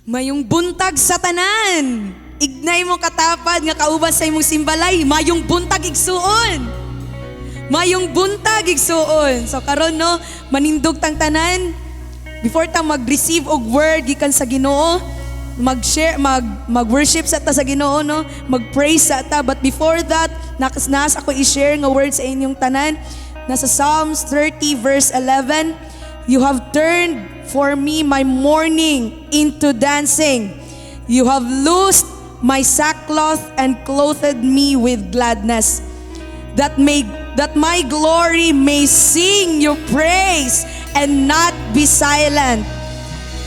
Mayong buntag sa tanan. Ignay mo katapad nga kauban sa imong simbalay. Mayong buntag igsuon. Mayong buntag igsuon. So karon no, manindog tang tanan. Before ta mag-receive og word gikan sa Ginoo, mag-share, mag-worship sa ta sa Ginoo no, mag-praise sa ta. But before that, nas ako i-share nga word sa inyong tanan. Nasa Psalms 30 verse 11, you have turned for me my mourning into dancing. You have loosed my sackcloth and clothed me with gladness, that my glory may sing your praise and not be silent.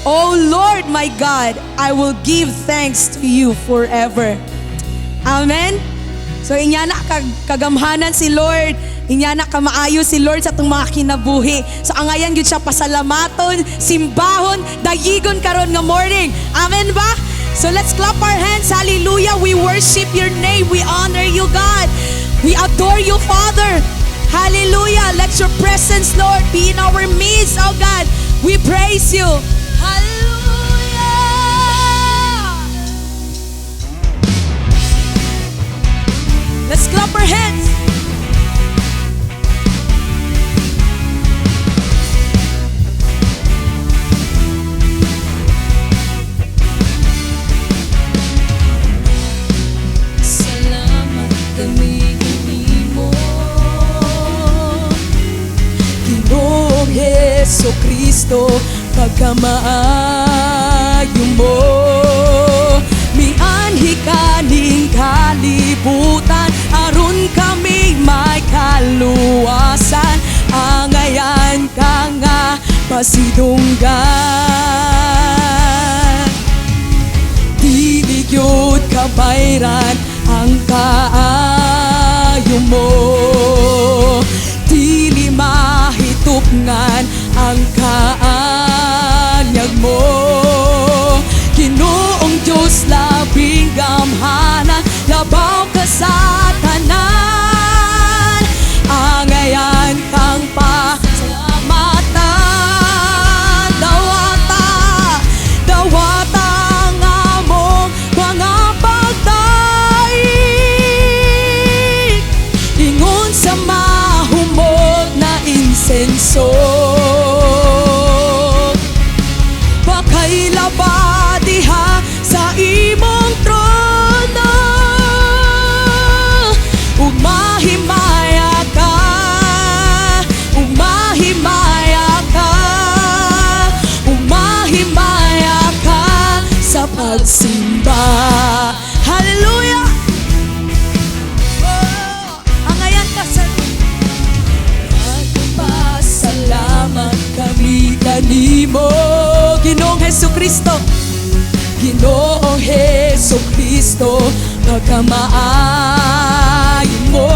O Lord my God, I will give thanks to you forever. Amen. So inya na kagamhanan si Lord. Inya na kamaayo si Lord sa itong mga kinabuhi. So angayan yun siya pasalamaton, simbahon, dayigon karon nga morning. Amen ba? So let's clap our hands. Hallelujah. We worship your name. We honor you, God. We adore you, Father. Hallelujah. Let your presence, Lord, be in our midst, oh God. We praise you. Hallelujah. Let's clap our hands. Heso Kristo, pagkamaayo mo, mianhi kaning kalibutan, aron kami may kaluwasan, angayan ka nga pasidunggan. Dili gyud kabayran ang kaayo mo, dili mahitupngan ang kaanyag mo. Ginoong Diyos labing gamhanan, labaw ka sa tanan, angayan kang pasalamatan. Dawata nga mong mga pagdaig, ingon sa mahumog na insenso, bakay laba diha sa imong trono, ug mahimaya ka, ug mahimaya ka, ug mahimaya ka sa pagsimba. Hallelujah. Angayan ka sa salamat kami kanimo, Ginoong Heso Kristo, Ginoong Heso Kristo, pagkamaayo mo,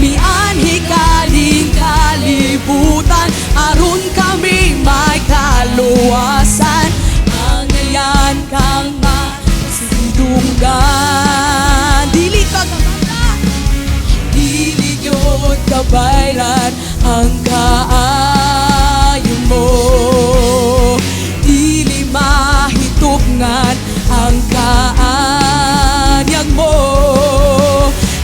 mianhi kaning kalibutan, aron kami may kaluwasan, angayan kang masidunggan. Dili ka dili gyud kabayran ang kaayo mo, dili mahitupngan ang kaanyag mo.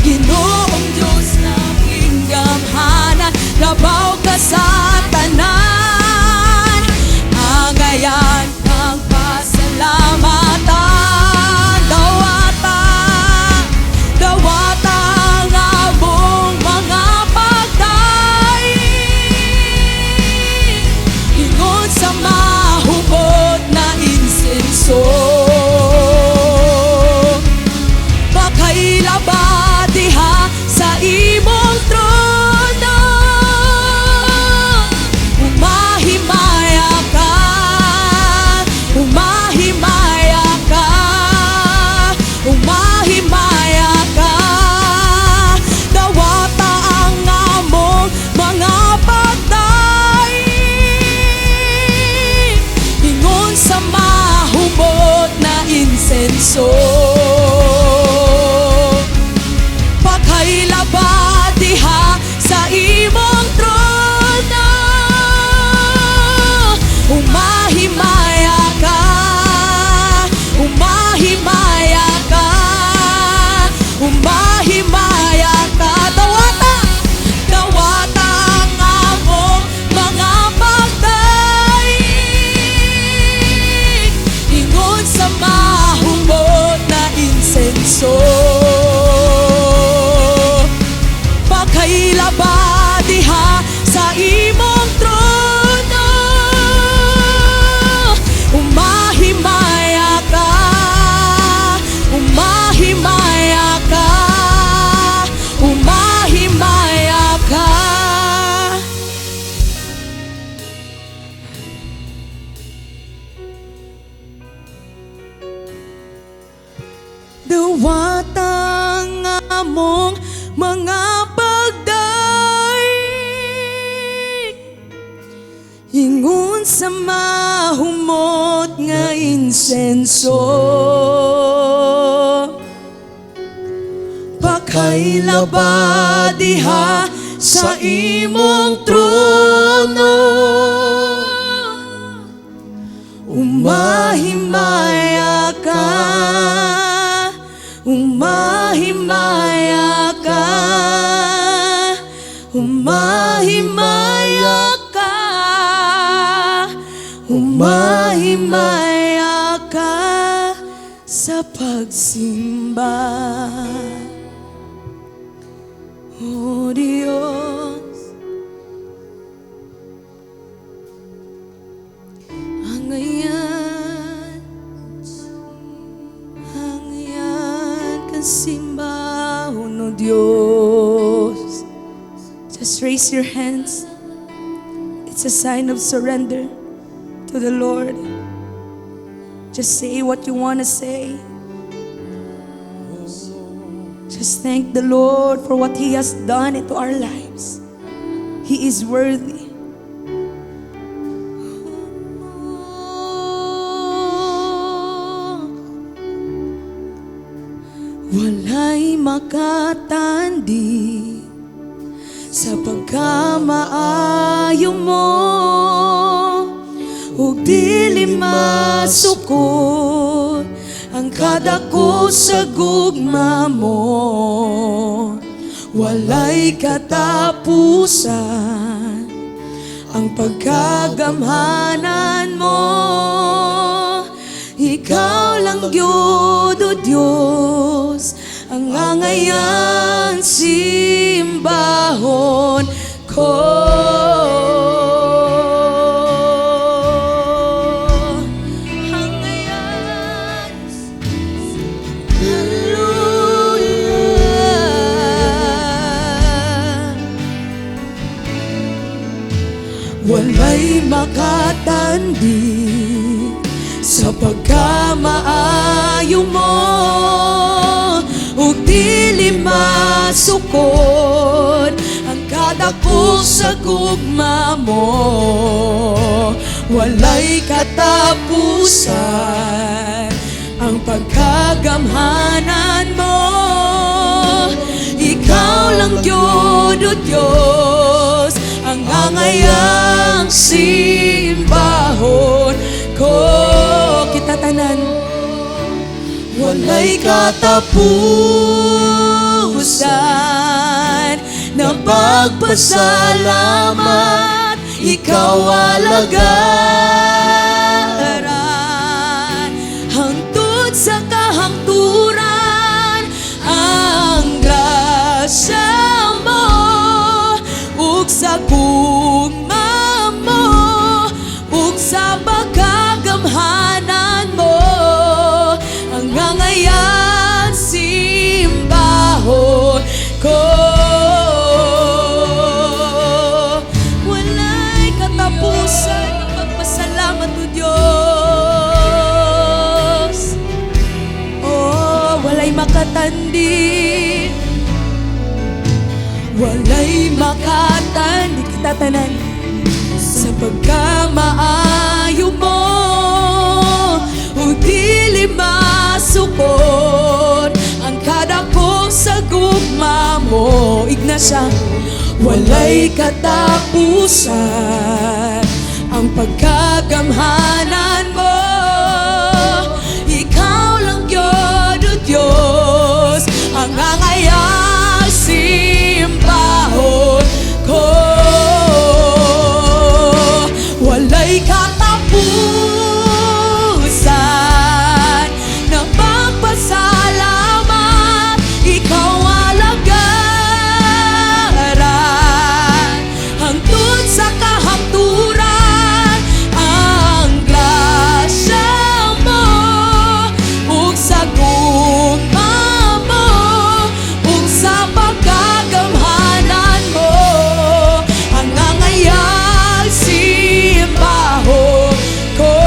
Ginoong Diyos naming gamhanan, labaw ka sa tanan, Dawatang among mga pagdaig, ingon sa mahumot nga insenso. Pakailaba diha sa imong trono, umahimaya ka, umahimaya ka, umahimaya ka, umahimaya ka sa pagsimba. O Diyos, hangayan kang simbahon, O Diyos. Just raise your hands. It's a sign of surrender to the Lord. Just say what you want to say. Just thank the Lord for what He has done into our lives. He is worthy. Walay makatandi sa pagkamaayo mo, ug dili masukod ang kadako sa gugma mo. Walay katapusan ang pagkagamhanan mo. Ikaw lang gyud, O Diyos, ang angayan simbahon ko. Walay makatandi sa pagkamaayo mo, ug dili masukod ang kadako sa gugma mo. Walay katapusan ang pagkagamhanan mo. Ikaw lang gyud, O Diyos, ang angayang simbahon ko. Kita tanan, walay katapusan na pagpasalamat. Ikaw alagaran hangtod sa kahangturan. Ang grasya mo ug sa gugma mo, ug sa pagkagamhanan mo, ang angayan simbahon ko. Walay katapusan ang pagpasalamat, O Diyos. Oh, walay makatandi, walay makatandi, kita tanan sa pagkamaayo mo, ug dili masukod ang kadako sa gugma mo. Ignacia, walay katapusan ang pagkagamhanan mo. Ikaw lang gyud, O Diyos, ang angayang simbahon ko. Walay katapusan na pagpasalamat. Ikaw alagaran hangtod sa kahangturan. Ang grasya mo ug sa gugma mo, ug sa pagkagamhanan mo, ang angayang simbahon ko.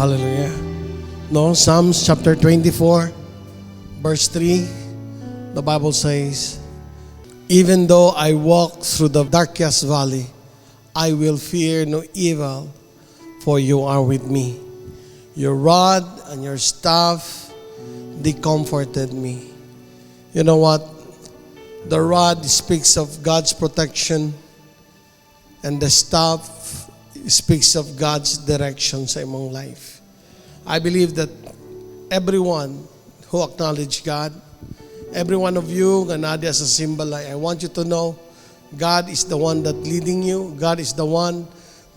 Hallelujah. No, Psalms chapter 24, verse 3, the Bible says, even though I walk through the darkest valley, I will fear no evil, for you are with me. Your rod and your staff, they comforted me. You know what? The rod speaks of God's protection, and the staff speaks of God's direction sa imong life. I believe that everyone who acknowledge God, every one of you, ganadi as a symbol, I want you to know God is the one that leading you. God is the one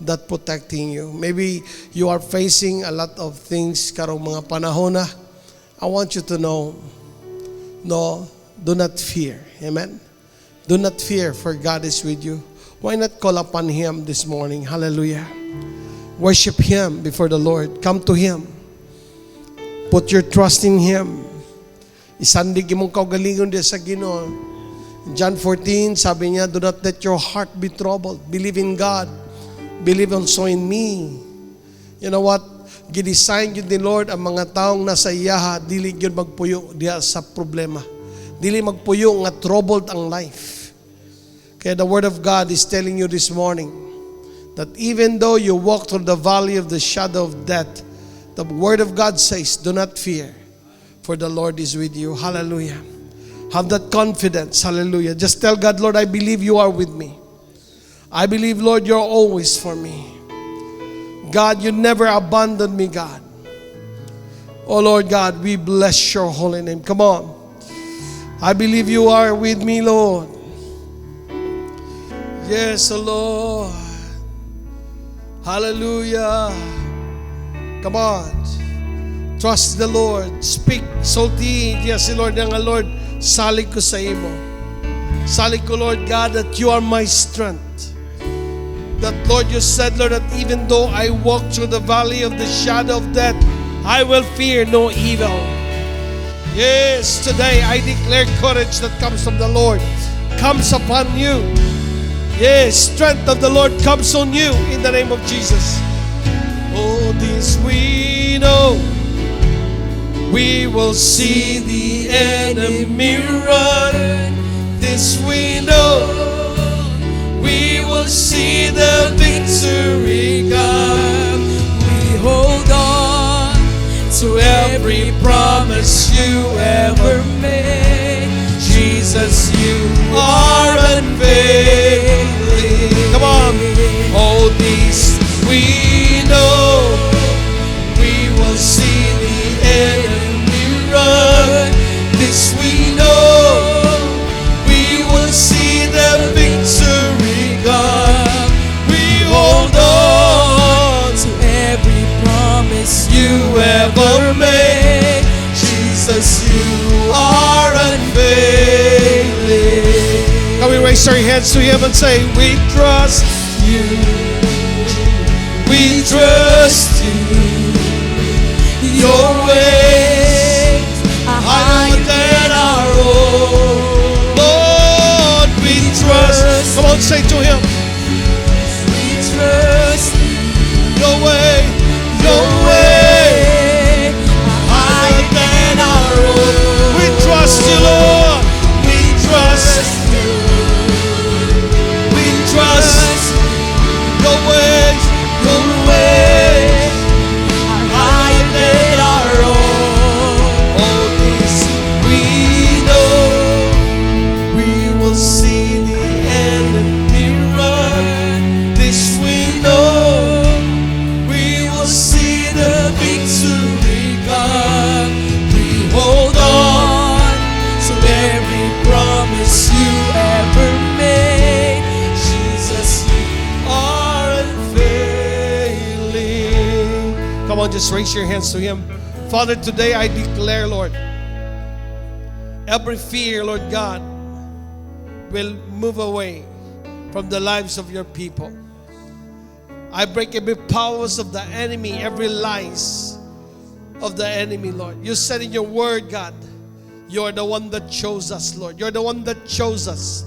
that protecting you. Maybe you are facing a lot of things karong mga panahon na. I want you to know, no, do not fear. Amen? Do not fear, for God is with you. Why not call upon Him this morning? Hallelujah. Worship Him before the Lord. Come to Him. Put your trust in Him. Isandig imong kaugalingon di sa Ginoo. In John 14, sabi niya, do not let your heart be troubled. Believe in God. Believe also in me. You know what? Gidesign yun ni Lord ang mga taong nasa iyaha, dili yun magpuyo diya sa problema. Dili magpuyo nga troubled ang life. Kaya the Word of God is telling you this morning that even though you walk through the valley of the shadow of death, the Word of God says, do not fear, for the Lord is with you. Hallelujah. Have that confidence. Hallelujah. Just tell God, Lord, I believe you are with me. I believe, Lord, you're always for me. God, you never abandon me, God. Oh, Lord God, we bless your holy name. Come on. I believe you are with me, Lord. Yes, oh Lord. Hallelujah. Come on. Trust the Lord. Speak. Salty. Yes, Lord. Nga Lord, salig ko sa imo. Salig ko, Lord God, that you are my strength. That, Lord, you said, Lord, that even though I walk through the valley of the shadow of death, I will fear no evil. Yes, today I declare courage that comes from the Lord comes upon you. Yes, strength of the Lord comes on you in the name of Jesus. Oh, this we know, we will see the enemy run. This we know, we will see the victory come. We hold on to every promise you ever made. Jesus, you are unfailing. Come on. Oh, this we know, we will see the enemy run. This we know, we will see the victory come. We hold on to every promise you ever made. Jesus, you are unfailing. Can we raise our hands to Him and say, we trust you. We trust you. Your ways are higher than our own. Lord, we trust. Come on, say to Him. We trust your way, your way are higher than our own. We trust you, Lord. We trust you. We trust your ways, your ways are higher than our own. Oh, this we know, we will see the enemy run. This we know, we will see the victory come. We hold on to every promise you ever made. Jesus, you are unfailing. Come on, just raise your hands to Him. Father, today I declare, Lord, every fear, Lord God, will move away from the lives of your people. I break every powers of the enemy, every lies of the enemy, Lord. You said in your word, God, you are the one that chose us, Lord. You're the one that chose us.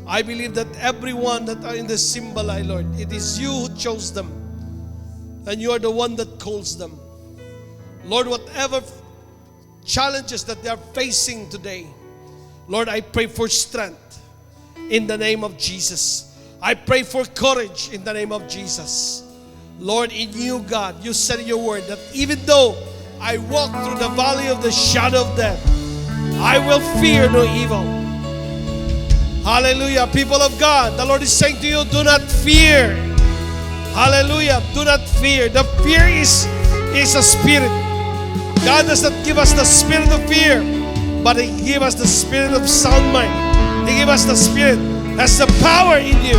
I believe that everyone that are in the symbol, Lord, it is you who chose them. And you are the one that calls them. Lord, whatever challenges that they are facing today, Lord, I pray for strength in the name of Jesus. I pray for courage in the name of Jesus. Lord, in you, God, you said in your word that even though I walk through the valley of the shadow of death, I will fear no evil. Hallelujah. People of God, the Lord is saying to you, do not fear. Hallelujah. Do not fear. The fear is a spirit. God does not give us the spirit of fear, but He gives us the spirit of sound mind. He gives us the spirit that's the power in you.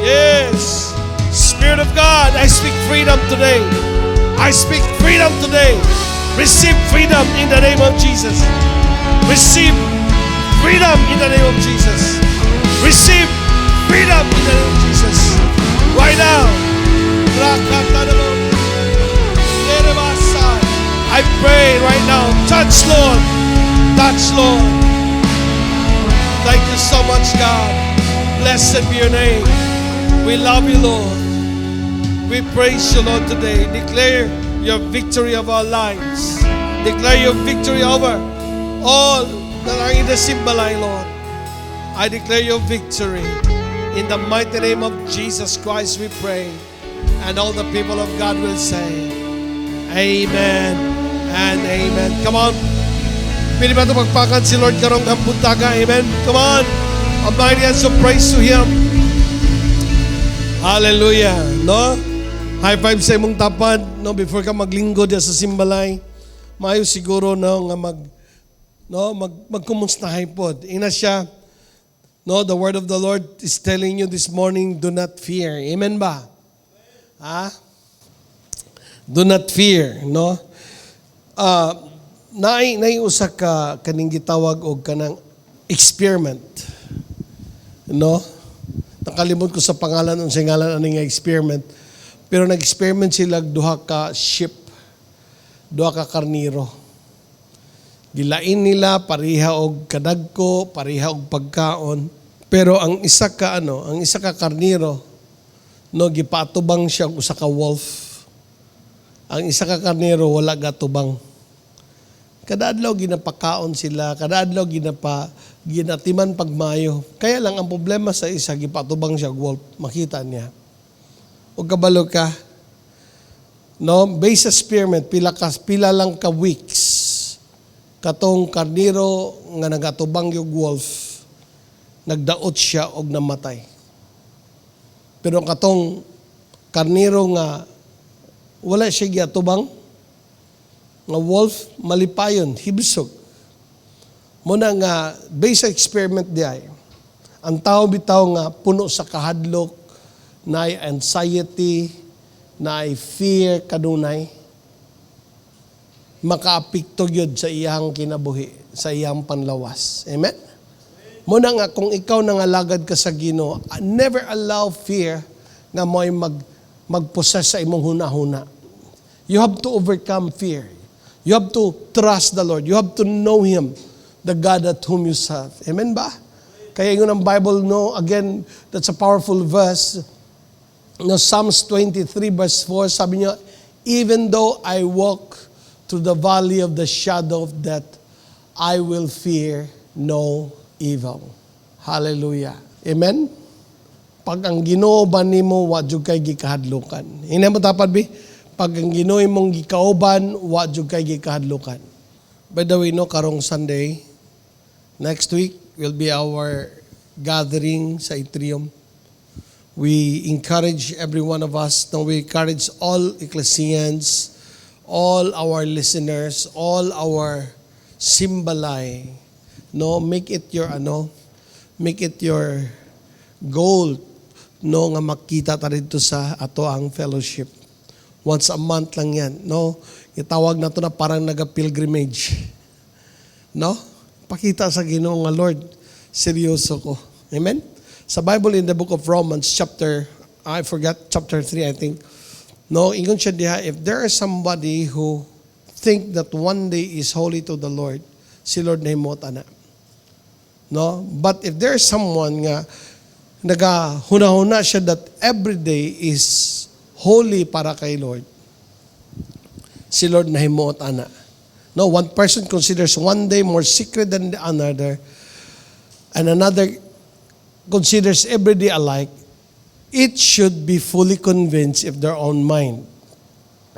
Yes. Spirit of God, I speak freedom today. I speak freedom today. Receive freedom in the name of Jesus. Receive freedom in the name of Jesus. Receive freedom in the name of Jesus. Right now. I pray right now. Touch, Lord. Touch, Lord. Thank you so much, God. Blessed be your name. We love you, Lord. We praise you, Lord, today. Declare your victory of our lives. Declare your victory over all that are in the Simbalay, Lord. I declare your victory. In the mighty name of Jesus Christ we pray. And all the people of God will say, Amen and Amen. Come on. Pili ba ito magpakan si Lord karong ang buntaga? Amen. Come on. A mighty hands of praise to Him. Hallelujah. No? High five sa imong tapad. No? Before ka maglinggo diya sa Simbalay. Mayo siguro no, nga magkumustahay pod. Ina siya. No, the word of the Lord is telling you this morning, do not fear. Amen ba? Ha? Do not fear, no? Naiusa ka kaning gitawag og kanang experiment. No? Nakalimot ko sa pangalan unsay ngalan ani nga experiment. Pero nag-experiment sila duha ka sheep, duha ka karniro. Gilain nila pareha og kadagko, pareha og pagkaon. Pero ang isa ka karniro, no, gipatubang siya og usa ka wolf. Ang isa ka karniro wala gatubang. Kada adlaw ginapakaon sila, kada adlaw ginatiman pagmayo. Kaya lang ang problema sa isa gipatubang siya og wolf, makita niya. Og kabalo ka, no, based sa experiment pila lang ka weeks katong karniro nga nagatubang yung wolf, nagdaot siya og namatay. Pero katong karniro nga wala siya giatubang, nga wolf, malipayon, hibsog. Muna nga, based sa experiment diay, ang tao bitaw nga puno sa kahadlok, naay anxiety, naay fear kadunay, makaapekto gyud sa iyang kinabuhi, sa iyang panlawas. Amen? Muna nga, kung ikaw nangalagad ka sa Ginoo, never allow fear nga mo'y magpossess sa imong hunahuna. You have to overcome fear. You have to trust the Lord. You have to know Him, the God at whom you serve. Amen ba? Kaya yun ang Bible, no? Again, that's a powerful verse. No, Psalms 23 verse 4, sabi niya, even though I walk through the valley of the shadow of death, I will fear no evil. Hallelujah. Amen? Pag ang Ginoo ba nimo, wa jud kay gikahadlukan. Ina mo tapad bi? Pag ang Ginoo imong gikauban, wa jud kay gikahadlukan. By the way, no, karong Sunday, next week will be our gathering sa Atrium. We encourage every one of us, no, we encourage all Ecclesians, all our listeners, all our Simbalay, no, make it your goal, no, nga makita ta dito sa ato ang fellowship. Once a month lang yan, no? Itawag na to na parang naga-pilgrimage. No? Pakita sa Ginoo nga, Lord, seryoso ko. Amen? Sa Bible in the book of Romans, chapter 3, I think. No, ingon siya diha, if there is somebody who think that one day is holy to the Lord, si Lord na himot ana. No? But if there is someone nga nagahuna-huna siya that every day is holy para kay Lord, si Lord na himuot ana. No, one person considers one day more sacred than the another, and another considers every day alike. It should be fully convinced of their own mind.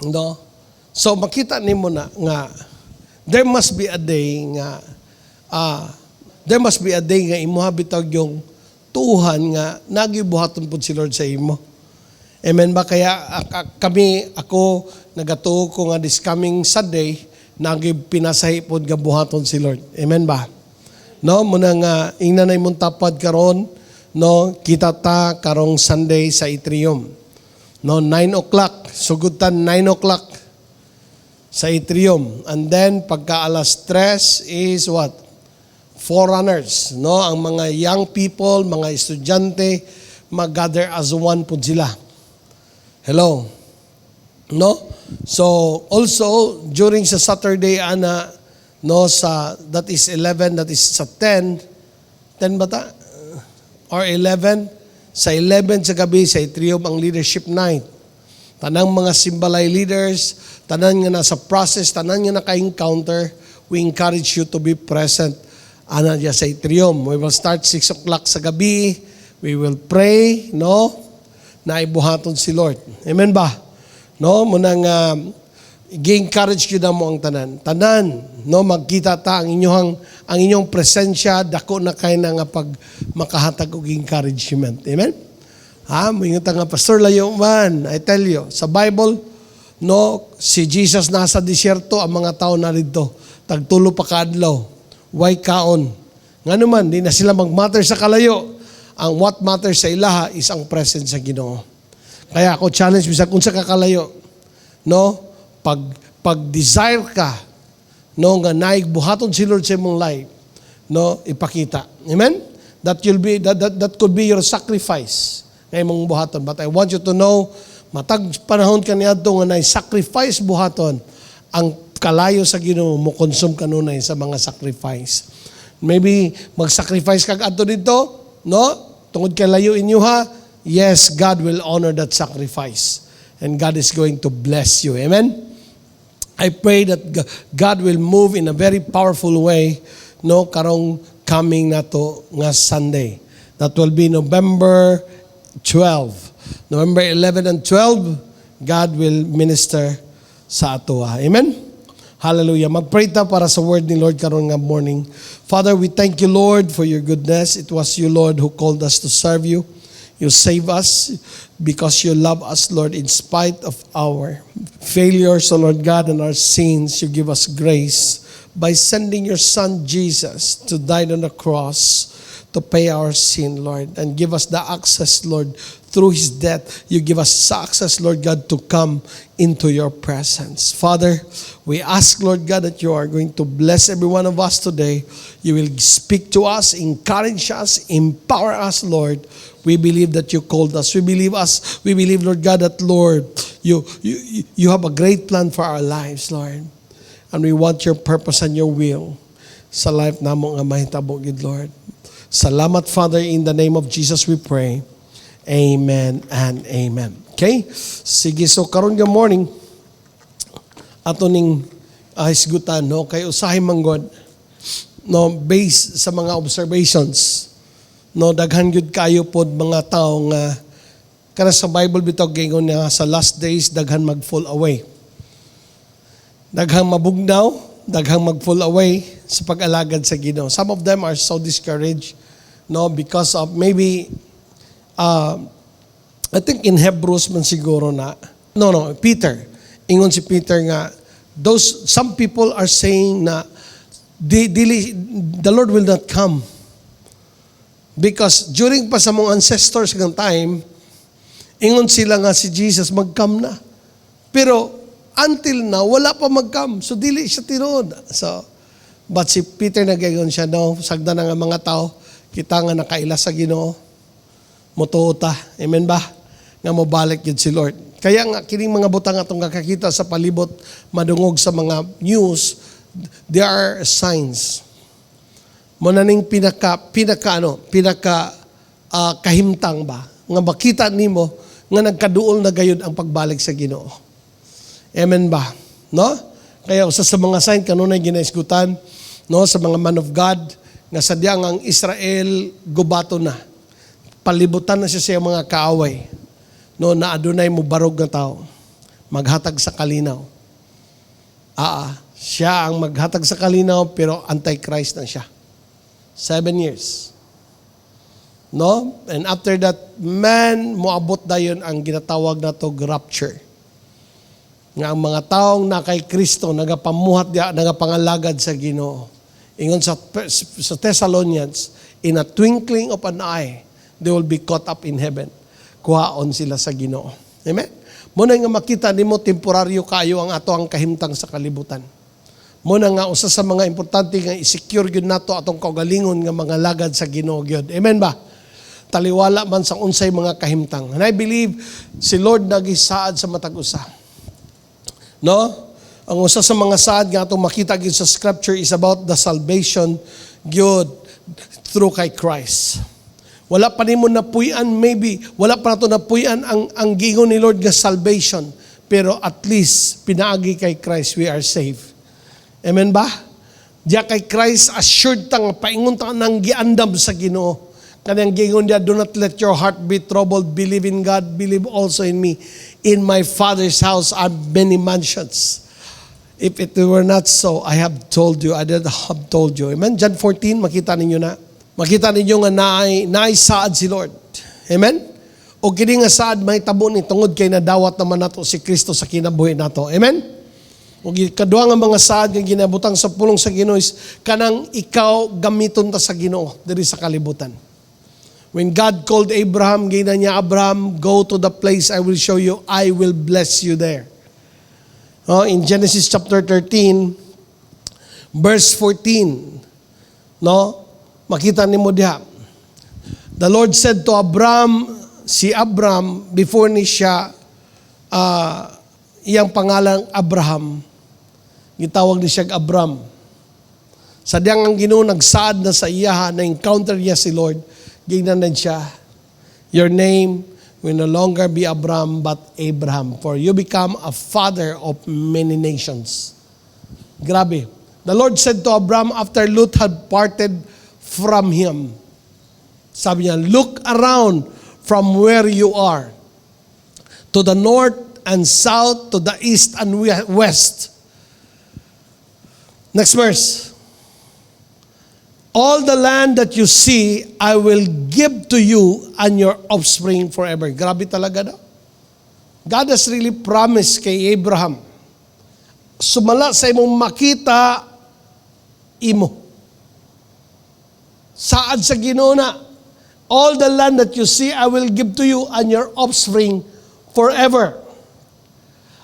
No? So makita nimo na nga there must be a day nga imuha bitag yung tuhan nga nagibuhaton pud si Lord sa imo. Amen ba? Kaya ako nagatuo ko nga this coming Sunday nagipinasahi pod nga buhaton si Lord. Amen ba? No, muna nga ingnan mong tapad karon, no, kita ta karong Sunday sa atrium. No, 9 o'clock, sugutan 9 o'clock sa atrium. And then pagka alas 3 is what? Forerunners, no? Ang mga young people, mga estudyante, mag-gather as one po sila. Hello? No? So, also, during sa Saturday, ana, no, that is 11, that is sa 10 ba ta? Or 11, sa 11 sa gabi, sa atrium, ang leadership night. Tanang mga Simbalay leaders, tanan nga nasa process, tanan nga naka-encounter, we encourage you to be present ana diya sa atrium. We will start 6 o'clock sa gabi. We will pray, no? Na ibuhaton si Lord. Amen ba? No? Munang gi-encourage kita mo ang tanan. Tanan, no? Magkita ta ang inyong presensya, dako na kay na nga pag makahatag og encouragement. Amen? Moingon ta nga, Pastor layo man, I tell you, sa Bible, no, si Jesus nasa disyerto, ang mga tao narito, tagtulo pa kaadlaw. Why kaon? Nga naman, di na sila mag-matter sa kalayo. Ang what matters sa ilaha is ang presence sa Ginoo. Kaya ako challenge bisag kung sa kakalayo, no? Pag-desire ka, no, nga naig buhaton si Lord sa imong life, no, ipakita. Amen? That could be your sacrifice na imong buhaton. But I want you to know, matag panahon ka niadto nga sacrifice buhaton, ang kalayo sa Ginoo mo consume kanunay sa mga sacrifice. Maybe mag-sacrifice kag adto dito, no? Tungod kay layo inyo ha. Yes, God will honor that sacrifice. And God is going to bless you. Amen? I pray that God will move in a very powerful way, no, karong coming na to nga Sunday. That will be November 12. November 11 and 12, God will minister sa ato. Amen? Hallelujah. Mag-pray ta para sa word ni Lord karon nga morning. Father, we thank you, Lord, for your goodness. It was you, Lord, who called us to serve you. You save us because you love us, Lord, in spite of our failures, O Lord God, and our sins. You give us grace by sending your Son, Jesus, to die on the cross to pay our sin, Lord, and give us the access, Lord, through His death. You give us access, Lord God, to come into your presence. Father, we ask, Lord God, that you are going to bless every one of us today. You will speak to us, encourage us, empower us, Lord. We believe that you called us. We believe, Lord God, that, Lord, you have a great plan for our lives, Lord. And we want your purpose and your will sa life namo nga mahitabo, gid, Lord. Salamat, Father, in the name of Jesus we pray. Amen and amen. Okay? Sige, so karon nga morning, ato ning hisgutan, no? Kay usahay manggod, no, based sa mga observations, no, daghan gyud kayo pod mga tao nga kana sa Bible bitaw gingon nga sa last days daghan mag-fall away. Daghang mabugnaw, daghang mag-fall away sa pag-alagad sa Ginoo. Some of them are so discouraged, no, because of maybe I think in Hebrews man siguro na Peter. Ingon si Peter nga some people are saying na the Lord will not come. Because during pa sa mga ancestors ng time, ingon sila nga si Jesus mag-come na. Pero until now, wala pa mag-come. So dili siya tinuod. So, but si Peter nagayon siya, no, sagda na nga mga tao, kita nga nakaila sa Ginoo, mutuota. Amen ba? Nga mobalik yun si Lord. Kaya nga, kining mga butang atong kakakita sa palibot, madungog sa mga news, there are signs. Muna ning kahimtang ba? Nga makita nimo nga nagkaduol na gayud ang pagbalik sa Ginoo. Amen ba? No? Kaya usa sa mga sign kanunay ginaisgutan, no, sa mga man of God nga sadyang ang Israel gubato na. Palibutan na siya sa mga kaaway. No, na adunay mo barog nga tao. Maghatag sa kalinaw. Siya ang maghatag sa kalinaw pero antichrist na siya. 7 years. No? And after that, man, moabot na yun ang ginatawag na to rapture. Nga ang mga taong na kay Kristo, nagapamuhat diya, nagapangalagad sa Ginoo. Ingon sa Thessalonians, in a twinkling of an eye, they will be caught up in heaven. Kuhaon sila sa Ginoo. Amen? Muna nga makita nimo temporaryo kayo ang ato ang kahimtang sa kalibutan. Muna nga usa sa mga importante nga i-secure gyud nato atong kaugalingon nga mga lagad sa Ginoo gyud. Amen ba? Taliwala man sa unsay mga kahimtang. And I believe si Lord nagisaad sa matag usa. No? Ang usa sa mga saad nga atong makita gyud sa scripture is about the salvation gyud through kay Christ. Wala pa nimo napuy-an, maybe wala pa nato napuy-an ang giingon ni Lord nga salvation, pero at least pinaagi kay Christ we are saved. Amen ba? Diya kay Christ assured tang paingon ta nang giandam sa Ginoo. Kanang giingon dia, do not let your heart be troubled, believe in God, believe also in me. In my Father's house are many mansions. If it were not so, I have told you, I did have told you. Amen? John 14, makita ninyo na. Makita ninyo nga naay saad si Lord. Amen? O kini nga saad may tabo ni tungod kay nadawat naman nato si Kristo sa kinabuhi nato. Amen? O kadua nga mga saad nga ginabutang sa pulong sa Ginoo is kanang ikaw gamiton ta sa Ginoo diri sa kalibutan. When God called Abraham, gina niya, Abraham, go to the place I will show you, I will bless you there. In Genesis chapter 13, verse 14, no? Makita nimo diha. The Lord said to Abraham, si Abraham, before ni siya, iyang pangalan Abraham, gitawag ni siya Abram. Sadyang ang Ginoo nagsaad na sa iya, na-encounter niya si Lord, gignanan siya, your name will no longer be Abram, but Abraham, for you become a father of many nations. Grabe. The Lord said to Abram after Lot had parted from him, sabi niya, look around from where you are, to the north and south, to the east and west. Next verse. All the land that you see, I will give to you and your offspring forever. Grabe talaga daw. God has really promised kay Abraham, sumala sa imong makita, imo. Saad sa Ginoo na, all the land that you see, I will give to you and your offspring forever.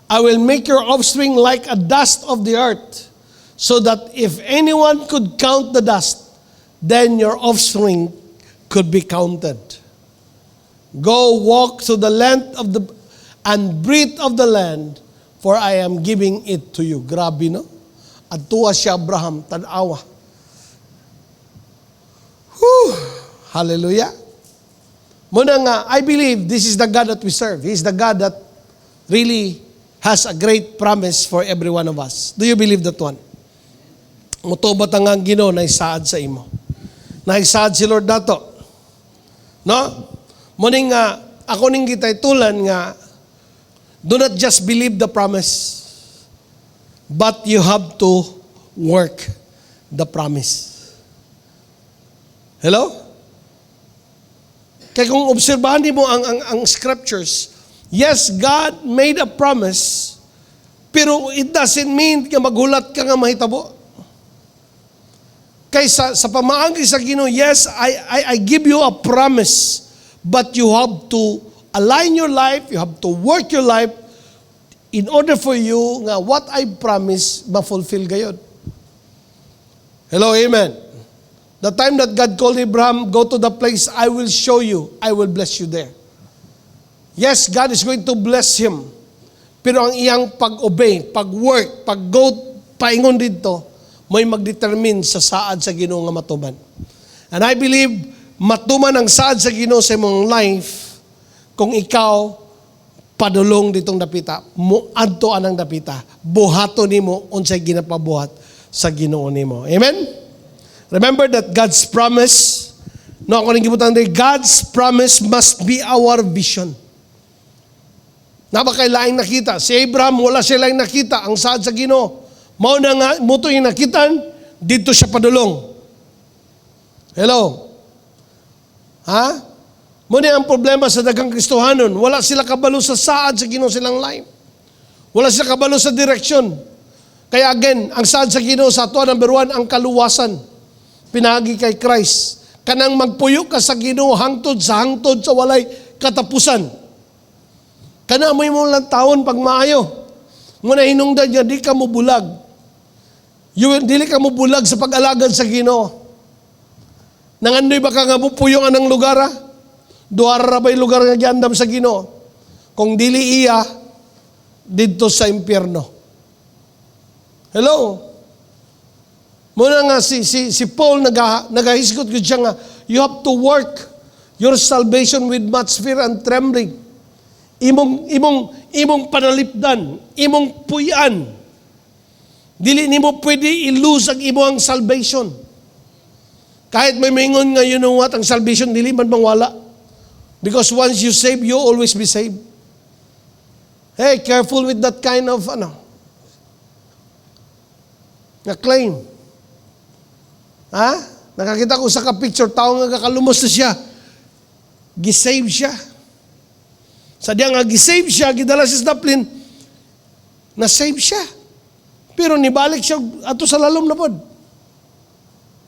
I will make your offspring like a dust of the earth, so that if anyone could count the dust, then your offspring could be counted. Go walk through the length of the and breadth of the land, for I am giving it to you. Grabe, no? At tuwa siya Abraham, tanawa. Whew! Hallelujah. Muna nga, I believe this is the God that we serve. He is the God that really has a great promise for every one of us. Do you believe that one? Mutubat ang Ginoo na isaad sa imo. Naisaad si Lord dato. No? Muning nga, ako ning kitay tulan nga, do not just believe the promise, but you have to work the promise. Hello? Kaya kung obserbahan mo ang scriptures, yes, God made a promise, pero it doesn't mean nga maghulat ka nga mahitabo. Kaysa sa pamaagi sa Ginoo, yes, I give you a promise, but you have to align your life, you have to work your life in order for you nga what I promise ma-fulfill gayod. Hello, amen. The time that God called Abraham, go to the place I will show you, I will bless you there. Yes, God is going to bless him. Pero ang iyang pag-obey, pag-work, pag-go, paingon dito, may magdetermine sa saad sa Ginoo nga matuman. And I believe, matuman ang saad sa Ginoo sa imong life kung ikaw padulong ditong dapita, muadto anang dapita, buhato nimo unsay ginapabuhat sa Ginoo nimo. Amen? Remember that God's promise, no, ako rin gibutan din, God's promise must be our vision. Napakailaing nakita. Si Abraham, wala siya lang nakita ang saad sa Ginoo. Mao na nga, muto yung nakitan, dito siya padulong. Hello? Ha? Muna ang problema sa daghang Kristohanon. Wala sila kabalo sa saad sa Ginoo silang life. Wala sila kabalo sa direksyon. Kaya again, ang saad sa Ginoo sa ato, number 1, ang kaluwasan. Pinagi kay Christ. Kanang magpuyo ka sa Ginoo hangtod sa walay katapusan. Kana mo yung lang taon pag maayo. Muna hinungdan niya, di ka mo bulag. Dili ka mo bulag sa pag-alagad sa Ginoo. Nangandoy ba ka nga pupuyo anang lugar ha? Duara ba'y lugar nga giandam sa Ginoo? Kung dili iya, dito sa impyerno. Hello? Muna nga si Paul nagahisgot ko siya nga, you have to work your salvation with much fear and trembling. Imong panalipdan, imong puyan. Dili nimo pwede i-lose ang imong salvation. Kahit may mingon nga, you know what, ang salvation dili man mawala. Because once you save, you always be saved. Hey, careful with that kind of, na claim. Ha? Nakakita ko sa ka-picture, tao nga kakalumos na siya. Gisave siya. Sadya nga gisave siya, gidala si Daplin, na-save siya. Pero nibalik siya ato sa lalom na pod.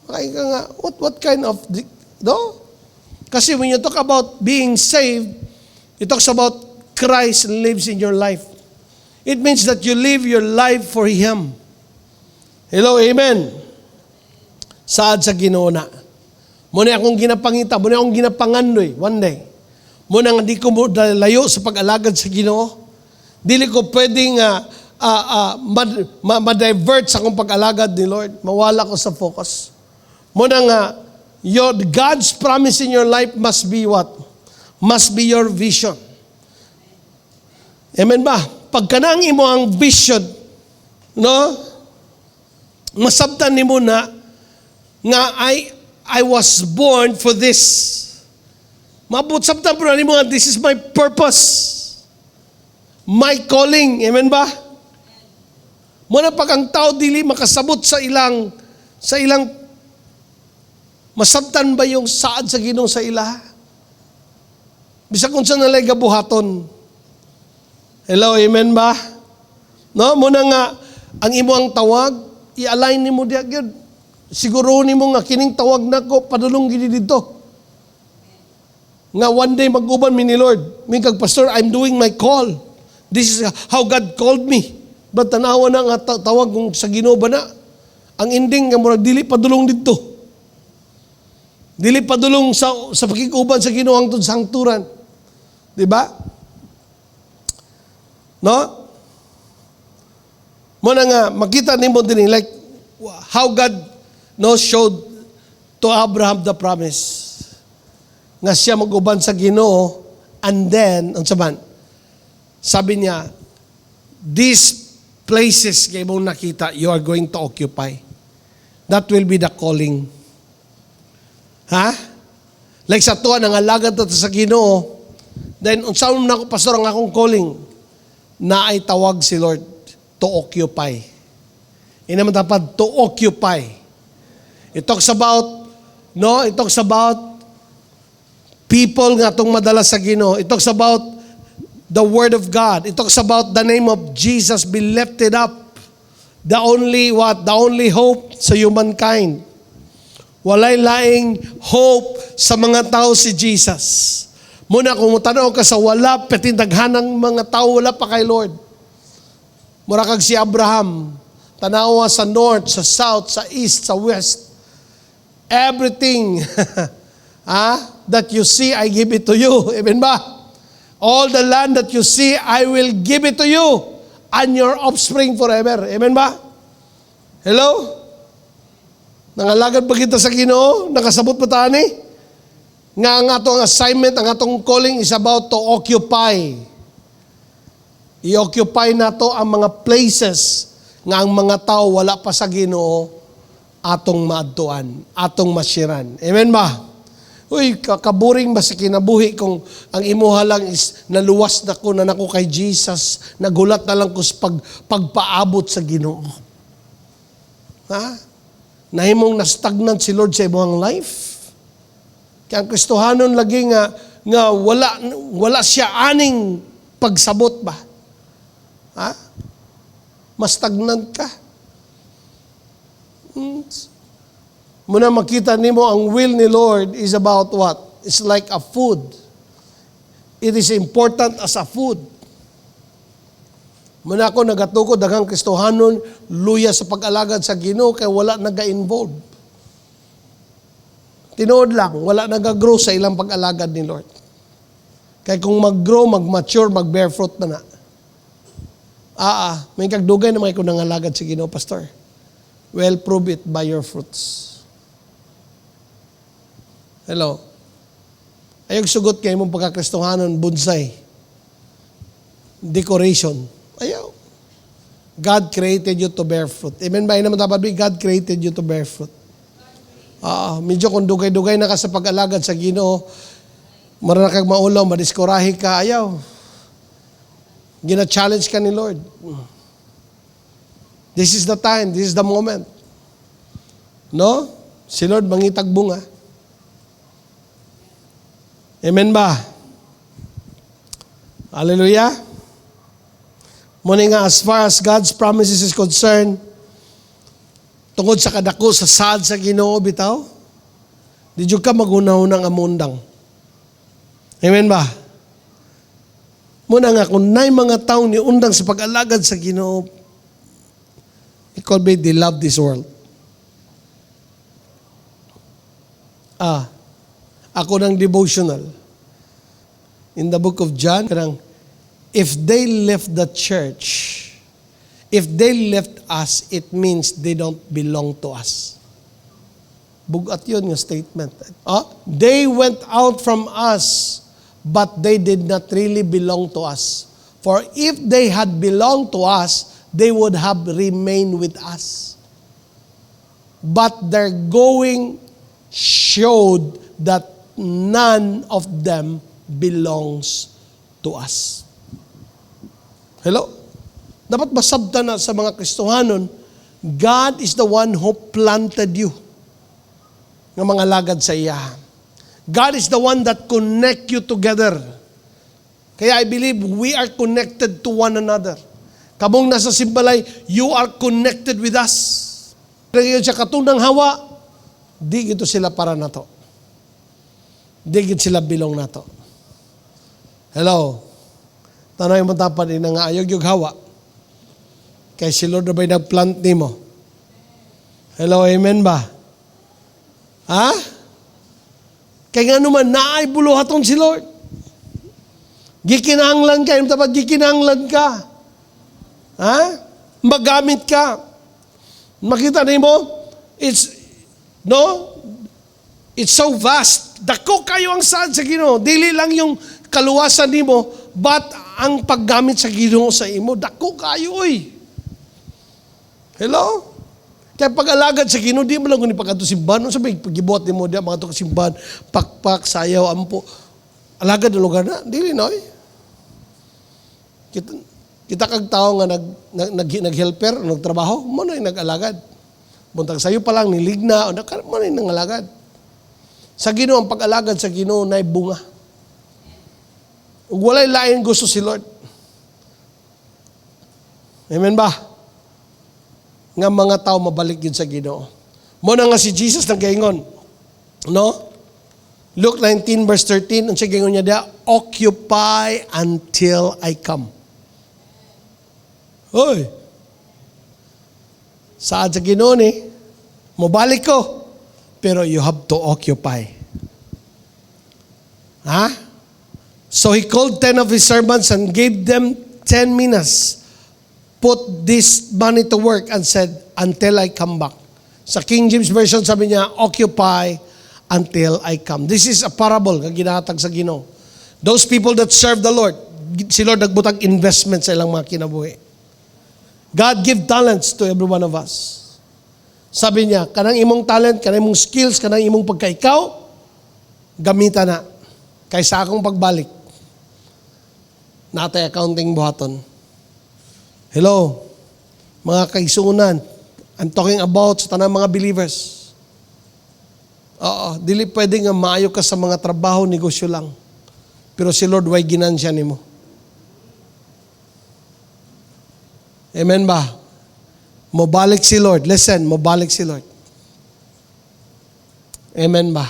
Kaya nga, what kind of, no? Kasi when you talk about being saved, it talks about Christ lives in your life. It means that you live your life for Him. Hello, amen. Saad sa Ginoo na. Muna akong ginapangita, muna akong ginapangandoy one day. Muna nga di ko layo sa pag-alagad sa Ginoo. Dili ko pwedeng ma-divert sa akong pag-alagad ni Lord. Mawala ko sa focus. Muna nga, God's promise in your life must be what? Must be your vision. Amen ba? Pagka nang imo ang vision, no? Masabtan nimo na nga I was born for this. Mabot sabtan po na nimo nga this is my purpose. My calling. Amen ba? Muna pag ang tao dili makasabot sa ilang masabtan ba yung saad sa Ginoo sa ila? Bisag kung saan nalay gabuhaton. Hello, amen ba? No, muna nga, ang imo ang tawag, i-align ni mo diya gyud. Siguro ni mo nga, kining tawag na ko, padulong gini dito. Nga one day mag-uban mi ni Lord. May kag pastor, I'm doing my call. This is how God called me. But tanawa na nga tawag kung sa Ginoo ba na. Ang ending nga murag dili padulong dito. Dili padulong sa pakiguban sa Ginoo hangtod sa hangturan. Di ba? No? Muna nga, makita nimo din like how God showed to Abraham the promise. Nga siya mag-uban sa Ginoo and then, sabi niya, these places kay mong nakita, you are going to occupy. That will be the calling. Ha? Like sa tuwa, nangalagad ito sa Ginoo. Then, unsaon na ako, pastor, ang akong calling, na ay tawag si Lord to occupy. Inaman tapad, to occupy. It talks about people nga itong madala sa Ginoo. It talks about the Word of God. It talks about the name of Jesus be lifted up. The only hope sa humankind. Walay laing hope sa mga tao si Jesus. Muna kung tanaw ka sa wala, petindaghanang mga tao, wala pa kay Lord. Mura kag si Abraham, tanawa sa north, sa south, sa east, sa west. Everything that you see, I give it to you. Amen ba? All the land that you see, I will give it to you and your offspring forever. Amen ba? Hello? Nangalagad ba kita sa Ginoo? Nakasabot pa tani? Nga ang atong assignment, ang atong calling is about to occupy. I-occupy nato ang mga places nga ang mga tao wala pa sa Ginoo atong maadtuan, atong masyiran. Amen ba? Uy, kakaburing ba sa kinabuhi kung ang imuha lang is naluwas na ko kay Jesus, nagulat na lang ko sa pagpaabot sa Ginoo. Ha? Nahimong na-stagnant si Lord sa imong life. Kaya ang Kristohanon lagi nga wala siya aning pagsabot ba? Ha? Mas stagnant ka. Muna makita nimo ang will ni Lord is about what? It's like a food. It is important as a food. Muna ako nagatukod daghang Kristohanon luya sa pag-alagad sa Ginoo kay wala naga-involve. Tinuod lang, wala nag-grow sa ilang pag-alagad ni Lord. Kaya kung mag-grow, mag-mature, mag-bear fruit na na. May kagdugay na may kung nangalagad sa Ginoo, Pastor. Well, prove it by your fruits. Hello? Ayog sugot kayo mong pagkakristohanon, bonsai. Decoration. Ayaw. God created you to bear fruit. Amen ba? Naman dapat God created you to bear fruit. Medyo kung dugay-dugay na ka sa pag-alagad sa Ginoo, marana kang maulaw, madiskorahi ka, ayaw. Gina-challenge ka ni Lord. This is the time, this is the moment. No? Si Lord mangitag bunga. Amen ba? Hallelujah. Muna nga, as far as God's promises is concerned, tungod sa kadako sa saad sa Ginoo bitaw, di jud ka magunaw ng amundang. Amen ba? Muna nga, kung nay mga tao ni undang sa pag-alagad sa Ginoo, it could be they love this world. Ako ng devotional. In the book of John, if they left the church, if they left us, it means they don't belong to us. Bugat yun yung statement. They went out from us, but they did not really belong to us. For if they had belonged to us, they would have remained with us. But their going showed that none of them belongs to us. Hello? Dapat masabta na sa mga Kristohanon, God is the one who planted you ng mga lagad sa iya. God is the one that connect you together. Kaya I believe we are connected to one another. Kamong nasa simbalay, you are connected with us. Kaya siya katunang hawa, di gito sila para nato. Di gito sila bilong nato. Hello? Tanay mo tapan ina nga ayog yung hawa. Kaya si Lord na ba'y nagplant ni mo? Hello, amen ba? Ha? Kaya nga naman, naay buluhaton si Lord. Gikinahanglan ka, yung tapat gikinahanglan ka. Ha? Magamit ka. Makita niyo mo? It's so vast. Dako kayo ang saan sa Ginoo. Dili lang yung kaluwasan nimo, but ang paggamit sa Ginoo sa imo, dako kayo oy. Hello? Kaya pag-alagad sa Ginoo, di mo lang kung ipagkato simbahan. Ano sabi, pag-ibuhat ni mo, di mga ito simbahan, pakpak, sayaw, ampo. Alagad na lugar na. Dili na oy. Kita kag tao nga nag-helper, nagtrabaho, mo na yung nag-alagad. Buntag sayo pa lang, niligna, mo na yung nag-alagad. Sa Ginoo, ang pag-alagad sa Ginoo na bunga. Ug walay lain gusto si Lord. Amen ba? Nga mga tao mabalik yun sa Ginoo. Mo na nga si Jesus nagaingon. No? Luke 19 verse 13, ang siya gaingon niya dia, occupy until I come. Hoy. Saan sa Ginoo ni? Mabalik ko. Pero you have to occupy. Ha? So he called 10 of his servants and gave them 10 minas. Put this money to work and said, until I come back. Sa King James Version sabi niya, occupy until I come. This is a parable na ginahatag sa Ginoo. Those people that serve the Lord, Si Lord nagbutang investment sa ilang mga kinabuhi. God give talents to every one of us. Sabi niya, kanang imong talent, kanang imong skills, kanang imong pagkaikaw, gamitan na. Kaysa akong pagbalik. Natay accounting buhaton. Hello, mga kaisunan. I'm talking about sa tanang mga believers. Oo, dili pwede nga maayo ka sa mga trabaho, negosyo lang. Pero si Lord, way ginansya nimo. Amen ba? Mobalik si Lord. Listen, mobalik si Lord. Amen ba?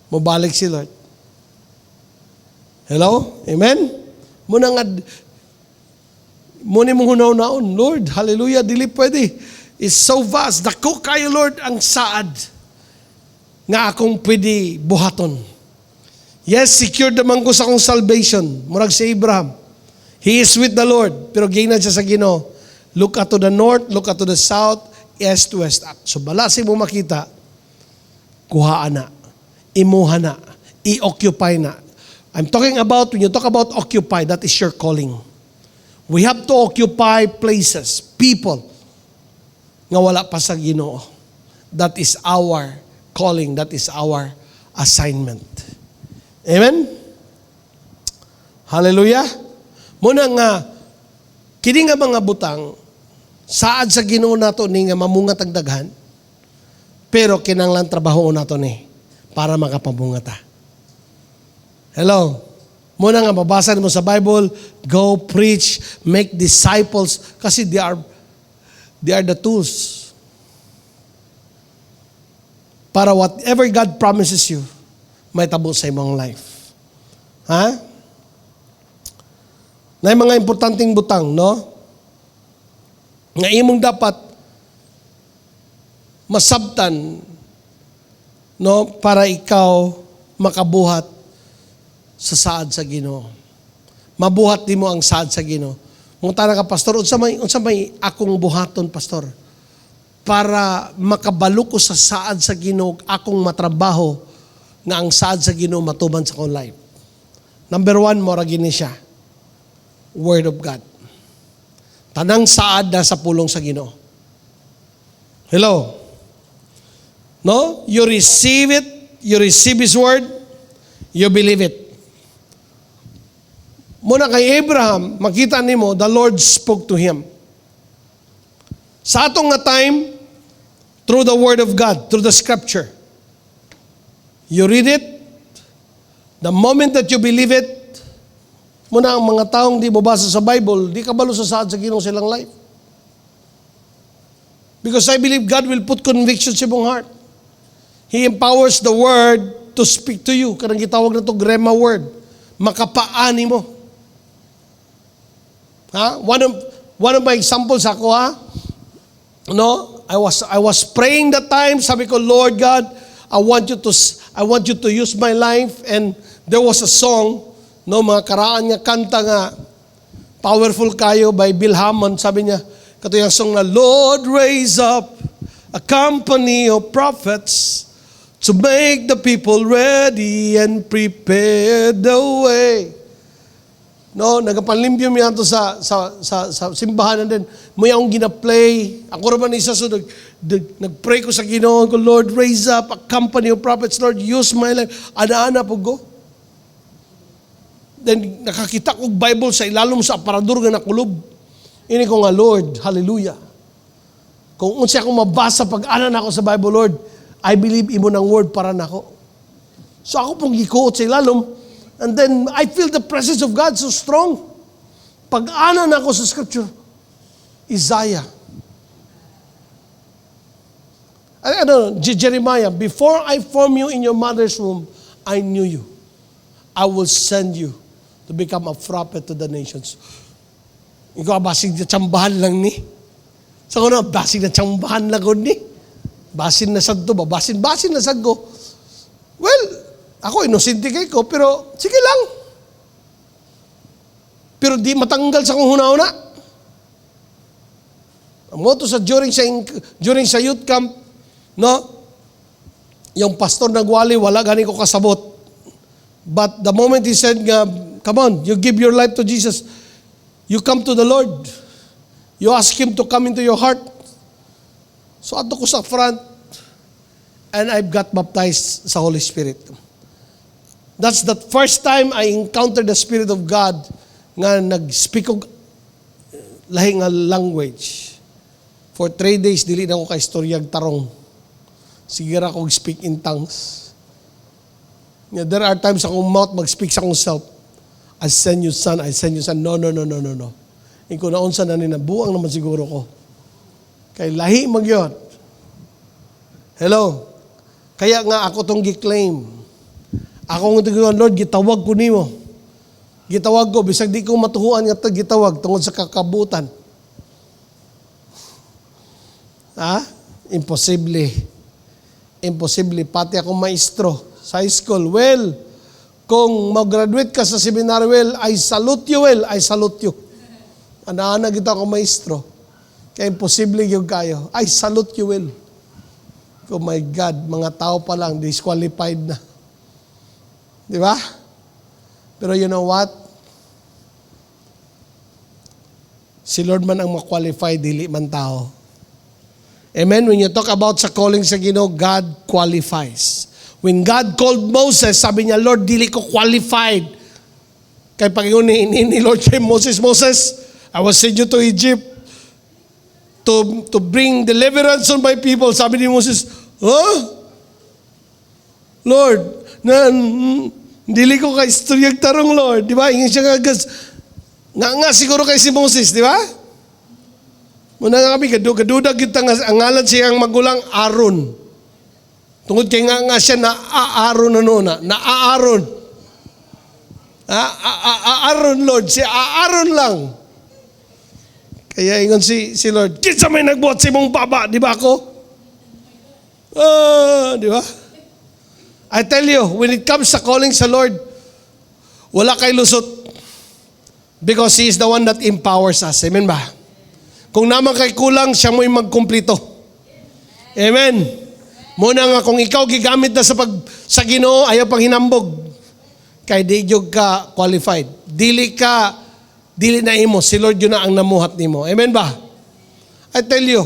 Mobalik si Lord. Hello? Amen? Muna nga, muna mong hunaw-naon, Lord, hallelujah, dili pwede. It's so vast. Dako kayo, Lord, ang saad nga akong pwede buhaton. Yes, secured naman ko sa akong salvation. Murag si Abraham. He is with the Lord. Pero gina siya sa Ginoo. Look at to the north, look at to the south, east to west. So balasi mo makita, kuhaan na, imuha na, i-occupy na. I'm talking about, when you talk about occupy, that is your calling. We have to occupy places, people, nga wala pa sa Ginoo. That is our calling, that is our assignment. Amen? Hallelujah? Muna nga, kini nga mga butang, saad sa Ginoo nato ni nga mamungat ang daghan, pero kinanglan trabaho nato ni para makapamungat ta. Hello? Muna nga, mabasa mo sa Bible, go preach, make disciples, kasi they are the tools. Para whatever God promises you, may tabo sa imong life. Ha? Na yung mga importanteng butang, no? Nga imong dapat masabtan, no? Para ikaw makabuhat sa saad sa Ginoo. Mabuhat nimo ang saad sa Ginoo. Mungtana ka, pastor, unsa may akong buhaton, pastor? Para makabalo ko sa saad sa Ginoo, akong matrabaho nga ang saad sa Ginoo matuman sa akong life. Number 1, mora gini siya. Word of God. Tanang saad na sa pulong sa Ginoo. Hello? No? You receive it, you receive His word, you believe it. Muna kay Abraham, makita nimo, the Lord spoke to him. Sa atong nga time, through the Word of God, through the Scripture. You read it, the moment that you believe it, muna ang mga taong di mabasa sa Bible, di kabalo sa saad sa Ginoo silang life. Because I believe God will put conviction sa imong heart. He empowers the Word to speak to you. Kanang gitawag na to Rhema Word. Makapaani mo. Ha? One of my examples ako, ha? No? I was praying that time. Sabi ko, Lord God, I want you to use my life. And there was a song, no, mga karaan nga kanta nga, Powerful Kayo by Bill Hammond. Sabi niya, kato yung song na, Lord, raise up a company of prophets to make the people ready and prepare the way. No, nagapanlimbyom yan to sa simbahan din. May akong gina-play. Ako naman isa so nag-pray ko sa Ginoo ko, Lord, raise up a company of prophets. Lord, use my life. Ana-ana po go. Then nakakita ko Bible sa ilalom sa aparador nga nakulob. Ini ko nga, Lord, hallelujah. Kung unsa akong mabasa pag-ana na ako sa Bible, Lord, I believe imo ng word para nako. So ako pong gikuot sa ilalom. And then, I feel the presence of God so strong. Pag-ana na ako sa scripture, Isaiah. Jeremiah, before I formed you in your mother's womb, I knew you. I will send you to become a prophet to the nations. Ikaw, basig na tsambahan lang ni. Sa ko na, basig na tsambahan lang ko ni. Basin na sad to ba? Basin na sad ko. Well, ako, inosente kay ko, pero sige lang. Pero di matanggal sa kong huna-huna. Mo to sa during sa youth camp, no? Yung pastor nagwali, wala gani ko kasabot. But the moment he said nga, Come on, you give your life to Jesus. You come to the Lord. You ask Him to come into your heart. So ato ko sa front, and I've got baptized sa Holy Spirit. That's the first time I encountered the Spirit of God nga nag-speak og lahi nga language. For 3 days, dili na ako ka-istoryag tarong. Sige ra ako speak in tongues. There are times akong mouth mag-speak sa akong self. I send you son, I send you son. No. Ikaw na unsa na buang naman siguro ko. Kay lahi magyot. Hello. Kaya nga ako tong gi-claim. Ako nga tingnan, Lord, gitawag ko nimo. Gitawag ko bisag di ko matuhuan nga gitawag tungod sa kakabutan. Imposible. Imposible. Pati akong maestro sa high school. Well, kung mag-graduate ka sa seminary, well, I salute you, I salute you. Ana kita akong maestro. Kaya imposible yung kayo. I salute you, well. Oh my God, mga tao pa lang, disqualified na. Di ba? Pero you know what? Si Lord man ang ma-qualify, dili man tao. Amen? When you talk about sa calling sa Ginoo, God qualifies. When God called Moses, sabi niya, Lord, dili ko qualified. Kaya pag-iyon ni Lord kay Moses, I will send you to Egypt to bring deliverance on my people. Sabi ni Moses, Lord, dili ko ka istoryag tarong, Lord. Di ba? Ingin siya nga siguro kay si Moses, di ba? Muna nga kami, kadudag kita nga, ang ngalan siya ang magulang, Aaron. Tungod kay nga siya na Aaron na Aaron. Aaron, Lord, si Aaron lang. Kaya ingon si Lord, kinsa may nagbuhat si mong baba, di ba ako? Di ba? I tell you, when it comes sa calling sa Lord, wala kay lusot. Because He is the one that empowers us. Amen ba? Kung naman kay kulang, siya mo'y magkumplito. Amen. Muna nga, kung ikaw gigamit na sa Ginoo, ayaw pang hinambog. Kay di jud ka qualified. Dili na imo. Si Lord yun na ang namuhat nimo. Amen ba? I tell you.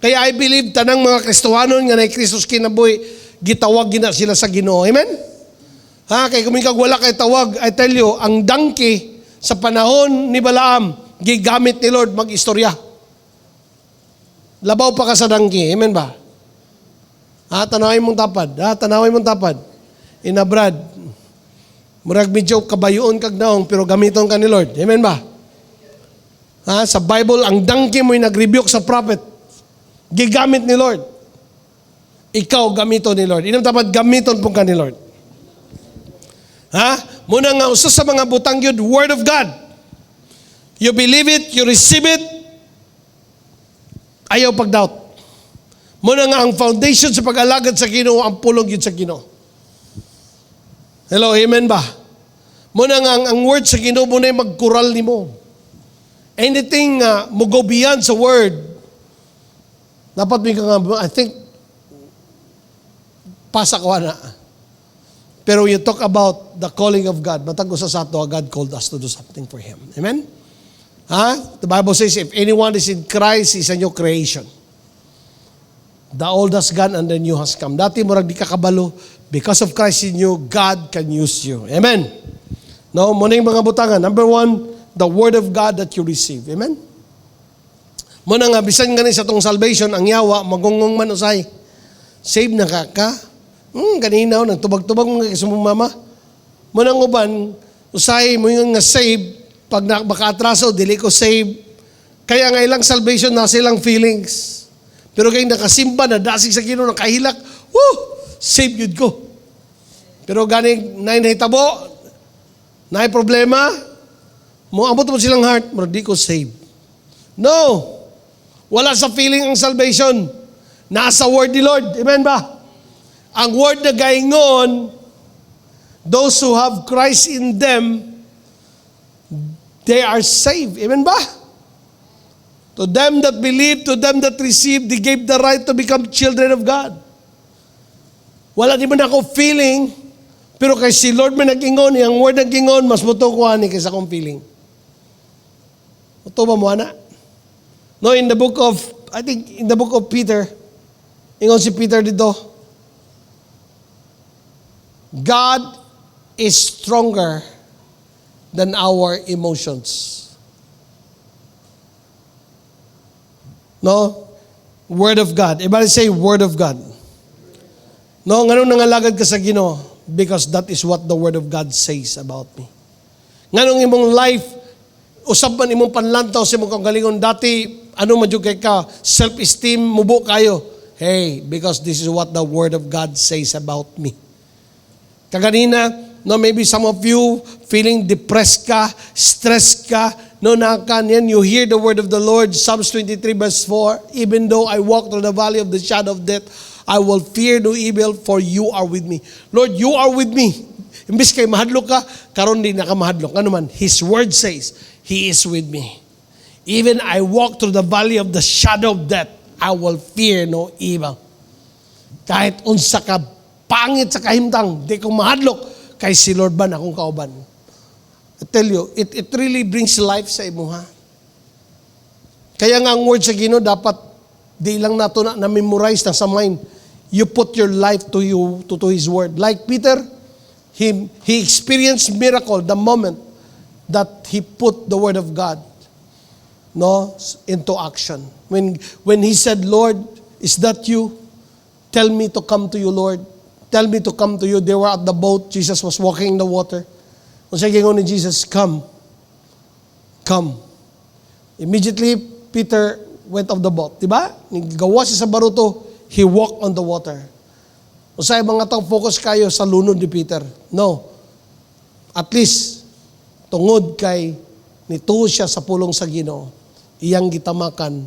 Kaya I believe, tanang mga Kristohanon nga na Kristus kinabuhi, gitawag gina sila sa Ginoo. Amen? Kaya kung ikaw wala kay tawag, I tell you, ang donkey sa panahon ni Balaam, gigamit ni Lord mag-istorya. Labaw pa ka sa donkey. Amen ba? Tanawin mong tapad. Tanawin mong tapad. Inabrad. Murag medyo kabayuon kag naong, pero gamiton ka ni Lord. Amen ba? Sa Bible, ang donkey mo'y nag-rebuke sa prophet. Gigamit ni Lord. Ikaw gamiton ni Lord. Inam tapad, gamiton pong ka ni Lord. Muna nga, usa sa mga butang yun, Word of God. You believe it, you receive it, ayaw pag-doubt. Muna nga, ang foundation sa pag-alagad sa Ginoo, ang pulong yun sa Ginoo. Hello, amen ba? Muna nga, ang word sa Ginoo, muna yung magkural ni mo. Anything mo go beyond sa word, dapat may I think, pasak ko na. Pero you talk about the calling of God, matag usa sa ato, God called us to do something for Him. Amen? The Bible says, if anyone is in Christ, is a new creation. The old has gone and the new has come. Dati murag di ka kabalo, because of Christ in you, God can use you. Amen? No, muna yung mga butangan. Number 1, the Word of God that you receive. Amen? Muna nga, bisan nga sa itong salvation, ang yawa, magungong man usay. Save na ka? Ganinaw, nagtubag-tubag mo nga mong mama. Muna nga uban, usay mo yung nga save, pag maka-atraso, dili ko save. Kaya nga ilang salvation na silang feelings. Pero kaya nakasimba, nadasig sa Ginoo, nakahilak, save yun ko. Pero ganing nainahitabo, naay problema, abot mo silang heart, pero di ko save. No! Wala sa feeling ang salvation. Nasa word ni Lord. Amen ba? Ang word na gaingon, those who have Christ in them, they are saved. Amen ba? To them that believe, to them that receive, they gave the right to become children of God. Wala di man ako feeling, Pero kay si Lord may nag-ingon, yung word nag-ingon, mas muto ko ani kaysa akong feeling. Muto ba mo, ana? No, in the book of, I think, in the book of Peter, ingon si Peter dito, God is stronger than our emotions. No? Word of God. Everybody say, Word of God. No, nga nung nangalagad ka sa Ginoo, because that is what the Word of God says about me. Nga nung imong life, usab man imong panlantaw sa imong kagalingon, dati, ano man jud kay ka, self-esteem, mubo kayo. Hey, because this is what the Word of God says about me. Kaganina, no, maybe some of you feeling depressed ka, stressed ka, no, nakakanyan, you hear the word of the Lord, Psalms 23 verse 4, even though I walk through the valley of the shadow of death, I will fear no evil, for you are with me. Lord, you are with me. Imbis kay mahadlok ka, karon di na ka mahadlok. Ano man, His word says, He is with me. Even I walk through the valley of the shadow of death, I will fear no evil. Kahit unsa ka pangit sa kahimtang, di ko mahadlok, kay si Lord ba na akong kauban. I tell you, it really brings life sa imo, ha? Kaya nga ang word sa Ginoo dapat di lang nato na memorize na sa mind. You put your life to His word. Like Peter, he experienced miracle the moment that he put the word of God, no, into action. When he said, Lord, is that you? Tell me to come to you, Lord. Tell me to come to you. They were at the boat. Jesus was walking in the water. Kung siya gingon ni Jesus, come. Come. Immediately, Peter went off the boat. Diba? Gawa siya sa baruto, he walked on the water. Kung sa'yo mga tao, focus kayo sa lunod ni Peter. No. At least, tungod kay nituo siya sa pulong sa Ginoo, iyang gitamakan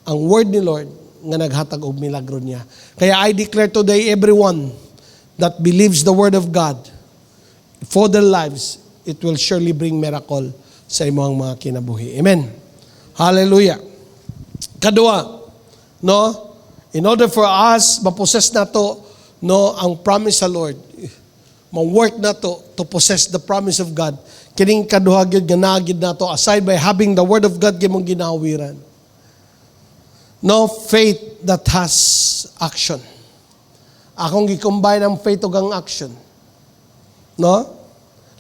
ang word ni Lord nga naghatag og milagro niya. Kaya I declare today, everyone that believes the word of God, for their lives, it will surely bring miracle sa imong mga kinabuhi. Amen. Hallelujah. Kadua, no? In order for us, ma-possess nato, no, ang promise sa Lord, ma-work nato to possess the promise of God, kining kaduha gyud nga naagid nato, aside by having the word of God gimong ginawiran. No, faith that has action. Akong gi-combine ang faith ug ang action. No?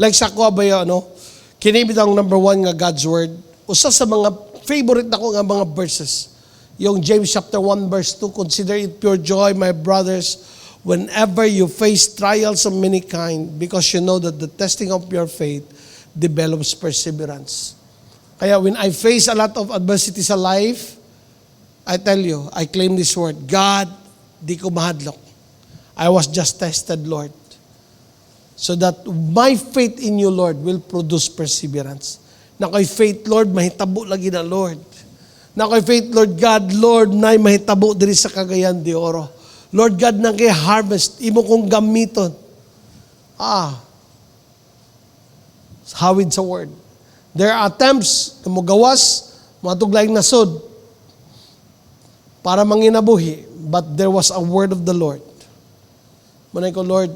Like sa ko ba yun, no? Kinibit ang number 1 nga God's Word. Usa sa mga favorite nako nga mga verses. Yung James chapter 1 verse 2, consider it pure joy, my brothers, whenever you face trials of many kind, because you know that the testing of your faith develops perseverance. Kaya when I face a lot of adversity sa life, I tell you, I claim this word, God, di ko mahadlok. I was just tested, Lord. So that my faith in you, Lord, will produce perseverance. Na kay faith, Lord, mahitabo lagi na, Lord. Na kay faith, Lord God, Lord, na mahitabo diri sa Cagayan de Oro. Lord God, na kay harvest, imo kong gamiton. Hawid sa word. There are attempts na magawas, matuglaing nasod, para manginabuhi, but there was a word of the Lord. Manay ko, Lord,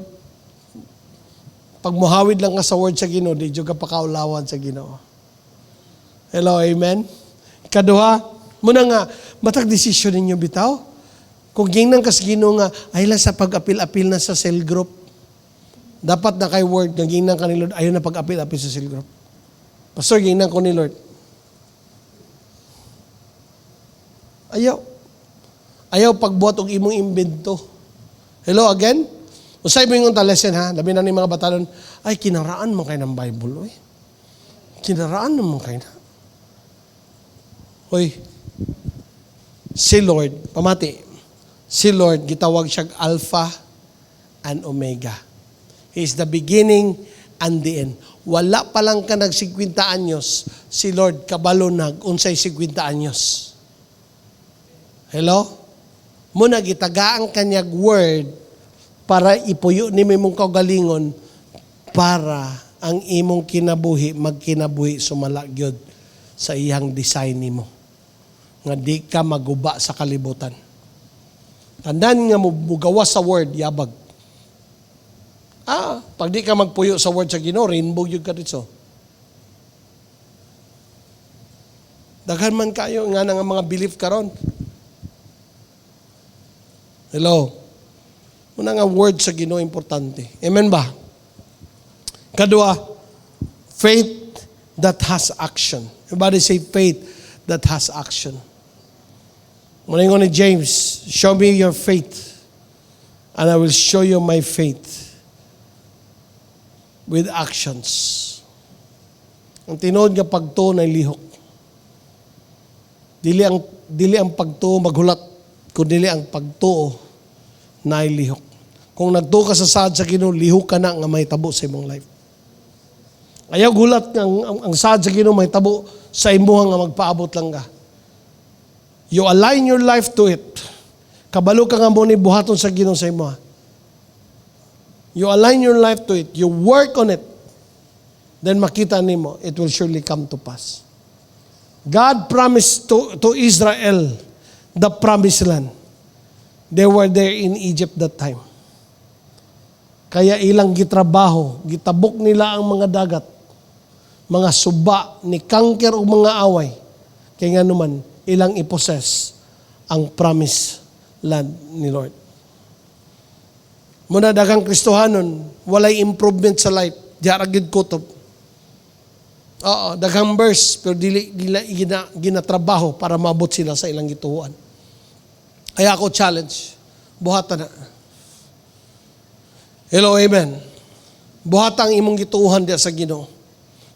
pag muhawid lang ka sa word sa Ginoo, di jud ka pakaulawan sa Ginoo. Hello, amen? Kaduha, muna nga, matag desisyon ninyo bitaw. Kung gingnan ka sa Ginoo nga, ay lang sa pag-apil-apil na sa cell group. Dapat na kay word, nga gingnan ka ni Lord, ayaw na pag-apil-apil sa cell group. Pastor, gingnan ko ni Lord. Ayaw. Ayaw pagbuhat og imong imbento. Hello, again? Usay mo yung lesson, ha? Labi na ni mga batalon, ay, kinaraan mo kayo ng Bible, oy. Kinaraan mo kayo na. Oy, si Lord, pamati, si Lord, gitawag siyang Alpha and Omega. He is the beginning and the end. Wala pa lang ka nag-50 anyos, si Lord, kabalo nag-unsay 50 anyos. Hello? Muna, gitagaan kanyag word, para ipuyo ni mong kaugalingon para ang imong kinabuhi magkinabuhi sumalagyod sa iyang design nimo nga di ka maguba sa kalibutan. Tandaan nga mo gawas sa word yabag. Pag di ka magpuyo sa word sa Ginoo, rainbow yun ka dito. Daghan man kayo nga nga mga belief karon. Hello. Una nga word sa Ginoo importante. Amen ba? Kadua, faith that has action. Everybody say faith that has action. Muna ni James, show me your faith and I will show you my faith with actions. Ang tinuod nga pagtuo na lihok. Dili ang pagtuo maghulat, kundi ang pagtuo na lihok. Kung nagtuo ka sa saad sa Ginoo, lihok ka na nga may tabo sa imong life. Ayaw gulat nga ang saad sa Ginoo may tabo sa imuha nga magpaabot lang ka. You align your life to it. Kabalo ka nga mo ni buhaton sa Ginoo sa imuha. You align your life to it. You work on it. Then makita nimo, it will surely come to pass. God promised to Israel the promised land. They were there in Egypt that time. Kaya ilang gitrabaho, gitabok nila ang mga dagat, mga suba, ni kangker o mga away. Kaya nga naman, ilang iposes ang promised land ni Lord. Muna dagang Kristohanon, walay improvement sa life. Diara gid kutob. Daghang verse, pero dili ginatrabaho para maabot sila sa ilang gituuan. Kaya ako challenge, buhatan na. Hello, amen. Buhata ang imong gituuhan diya sa Ginoo.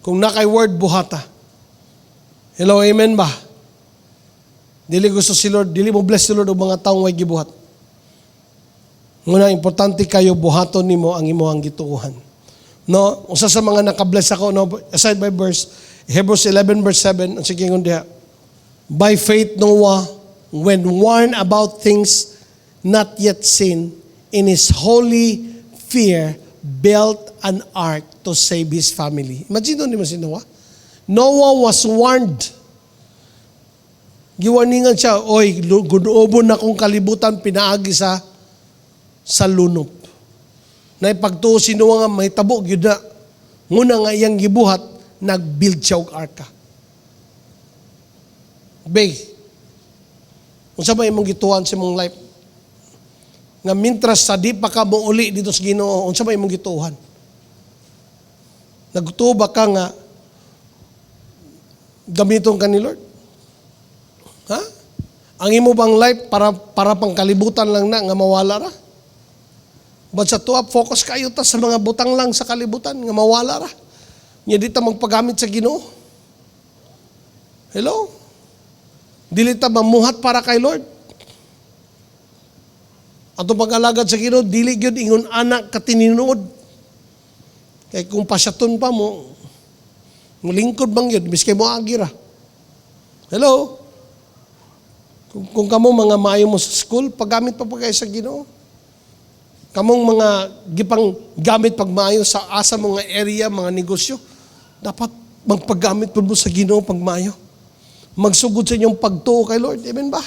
Kung nakay word, buhata. Hello, amen ba? Dili gusto si Lord, dili mo bless si Lord o mga taong way gibuhat. Muna, importante kayo, buhaton nimo ang imong gituuhan. No, usa sa mga nakabless ako, no, aside by verse, Hebrews 11 verse 7, ang sige ngon diha. By faith Noah, when warned about things not yet seen, in his holy fear, built an ark to save his family. Imagine doon si Noah. Noah was warned. Giwarningan siya, oy, gunuobon na kong kalibutan, pinaagi sa lunop. Na ipagtuo si Noah nga may tabo gyud na. Nguna nga iyang gibuhat, nag-build siya og arka. Bay. Unsa ba imong gituan sa imong life? Nga mintras sa di pa ka mo uli dito sa Ginoo, unsa ba imong gituhan? Nagtuo ba ka nga gamiton ka ni Lord? Ha? Ang imo bang life para pang kalibutan lang na nga mawala ra? But sa tuwa, focus kayo ta sa mga butang lang sa kalibutan, nga mawala ra. Nya di ta magpagamit sa Ginoo. Hello? Dili ta mamuhat para kay Lord. Ato pag-alagad sa Ginoo, dili gyud ingon anak katininuod. Kay kung pasyaton pa mo, mulingkod bang yun, miski mo agira. Hello? Kung kamo mga maayo mo sa school, paggamit pa kayo sa Ginoo. Kamong mga gipang gamit pagmaayo sa asa mga area, mga negosyo, dapat magpaggamit po mo sa Ginoo pagmaayo. Magsugod sa inyong pagtuo kay Lord. Amen ba?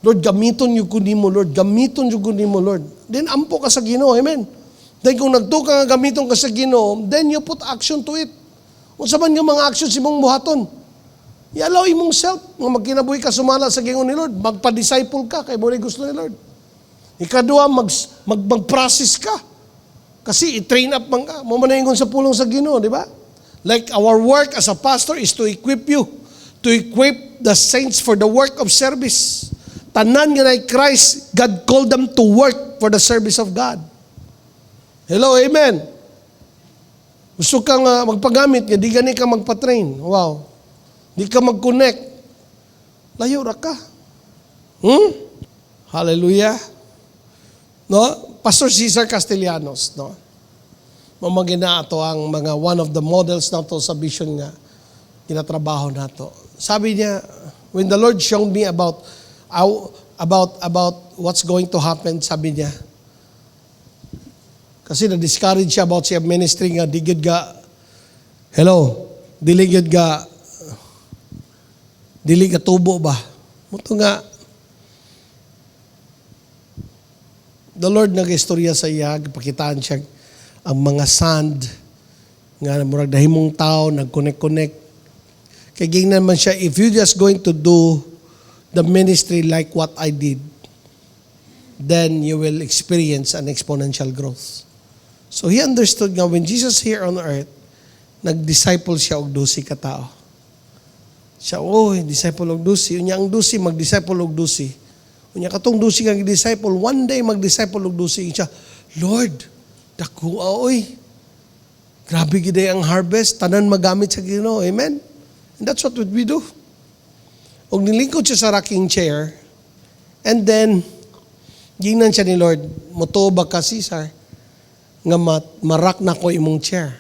Lord, gamiton yung kunin mo, Lord. Gamiton yung kunin mo, Lord. Then, ampo ka sa Ginoo. Amen. Then, kung nagtuo ka nga gamiton ka sa Ginoo, then you put action to it. Kung saman yung mga action si mong buhaton, i-allow imong self, nga magkinabuhi ka sumala sa Ginoo ni Lord. Magpa-disciple ka kay mo gusto ni Lord. Ikadua, mag-process ka. Kasi i-train up man ka. Mamanayin sa pulong sa Ginoo, di ba? Like our work as a pastor is to equip you. To equip the saints for the work of service. Tanan nga na Christ, God called them to work for the service of God. Hello, amen. Gusto ka nga magpagamit, di gani ka magpa-train. Wow. Di ka mag-connect. Layo ra ka. Hallelujah. No? Pastor Cesar Castellanos, no? Mamagina ato ang mga one of the models nato sa vision nga ginatrabaho nato. Sabi niya, when the Lord showed me about what's going to happen, sabi niya, kasi na-discourage siya about siya ministry nga, digid ga, dili ga tubo ba? Muto nga, The Lord nag-istorya sa iya, pakitaan siya ang mga sand, nga murag dahimong tao, nag-connect-connect. Kaya gingnan man siya, if you just going to do the ministry like what I did, then you will experience an exponential growth. So he understood nga when Jesus here on earth, nag-disciple siya og 12 ka tao. Siya, disciple og 12. Unya ang 12, mag-disciple og 12. Unya katong 12 kang disciple, one day mag-disciple og 12. Siya, Lord, dako oy. Grabe gid ang harvest, tanan magamit sa Ginoo. Amen? And that's what we do. Og nilingkod siya sa rocking chair, and then, gingnan siya ni Lord, moto ba ka, Caesar, nga marak na ko imong chair.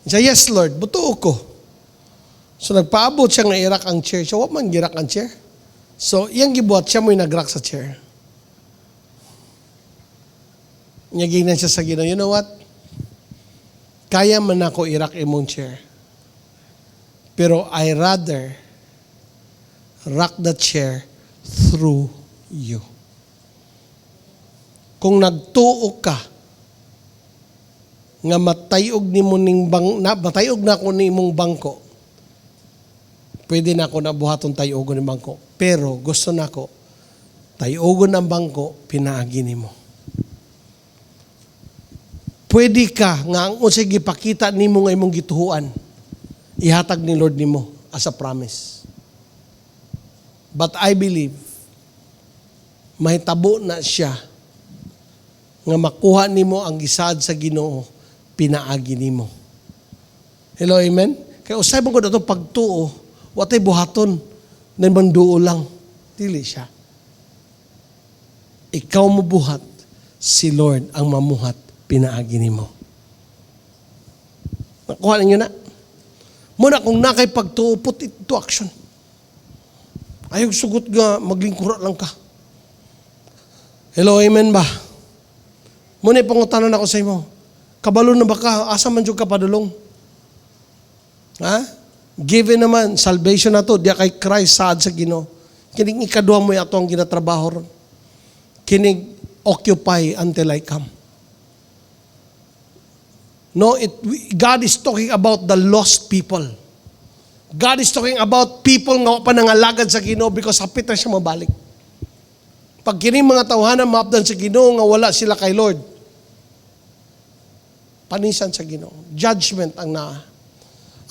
Siya, yes Lord, butuo ko. So nagpaabot siya nga irak ang chair. So, what man girak ang chair? So, iyang gibuhat, siya mo'y nagrak sa chair. Nyagingnan siya sa Ginoo, you know what? Kaya man ako irak imong chair. Pero I rather rock the chair through you. Kung nagtuo ka, nga matayog nimo ning matayog na ko nimong bangko, pwede na ako nabuhaton tayogon ng bangko. Pero gusto na ko, tayogon ang bangko, pinaagi nimo. Pwede ka nga ang unsay gipakita nimo nga imong gituhuan, ihatag ni Lord nimo as a promise. But I believe, mahitabo na siya nga makuha nimo ang gisad sa Ginoo, pinaagi nimo. Hello, amen? Kaya usay mo ko dato pagtuo, watay buhaton, na manduo lang. Dili siya. Ikaw mo buhat, si Lord ang mamuhat, pinaagi nimo. Nakuha ninyo na? Muna kung nakay pagtuo, put it to action. Ayaw sugot nga, maglingkura lang ka. Hello, amen ba? Muna pangutanan ako sa imo. Kabalo na ba ka? Asa man dyan ka padulong? Ha? Given naman, salvation na to, diya kay Christ saad sa Ginoo. Kining ikaduha mo yato ang ginatrabaho ron. Kining occupy until I come. No, God is talking about the lost people. God is talking about people nga panangalagad sa Ginoo because hapit na siya mabalik. Pag kining mga tawhanan maapdan sa Ginoo nga wala sila kay Lord, panisan sa Ginoo. Judgment ang naa.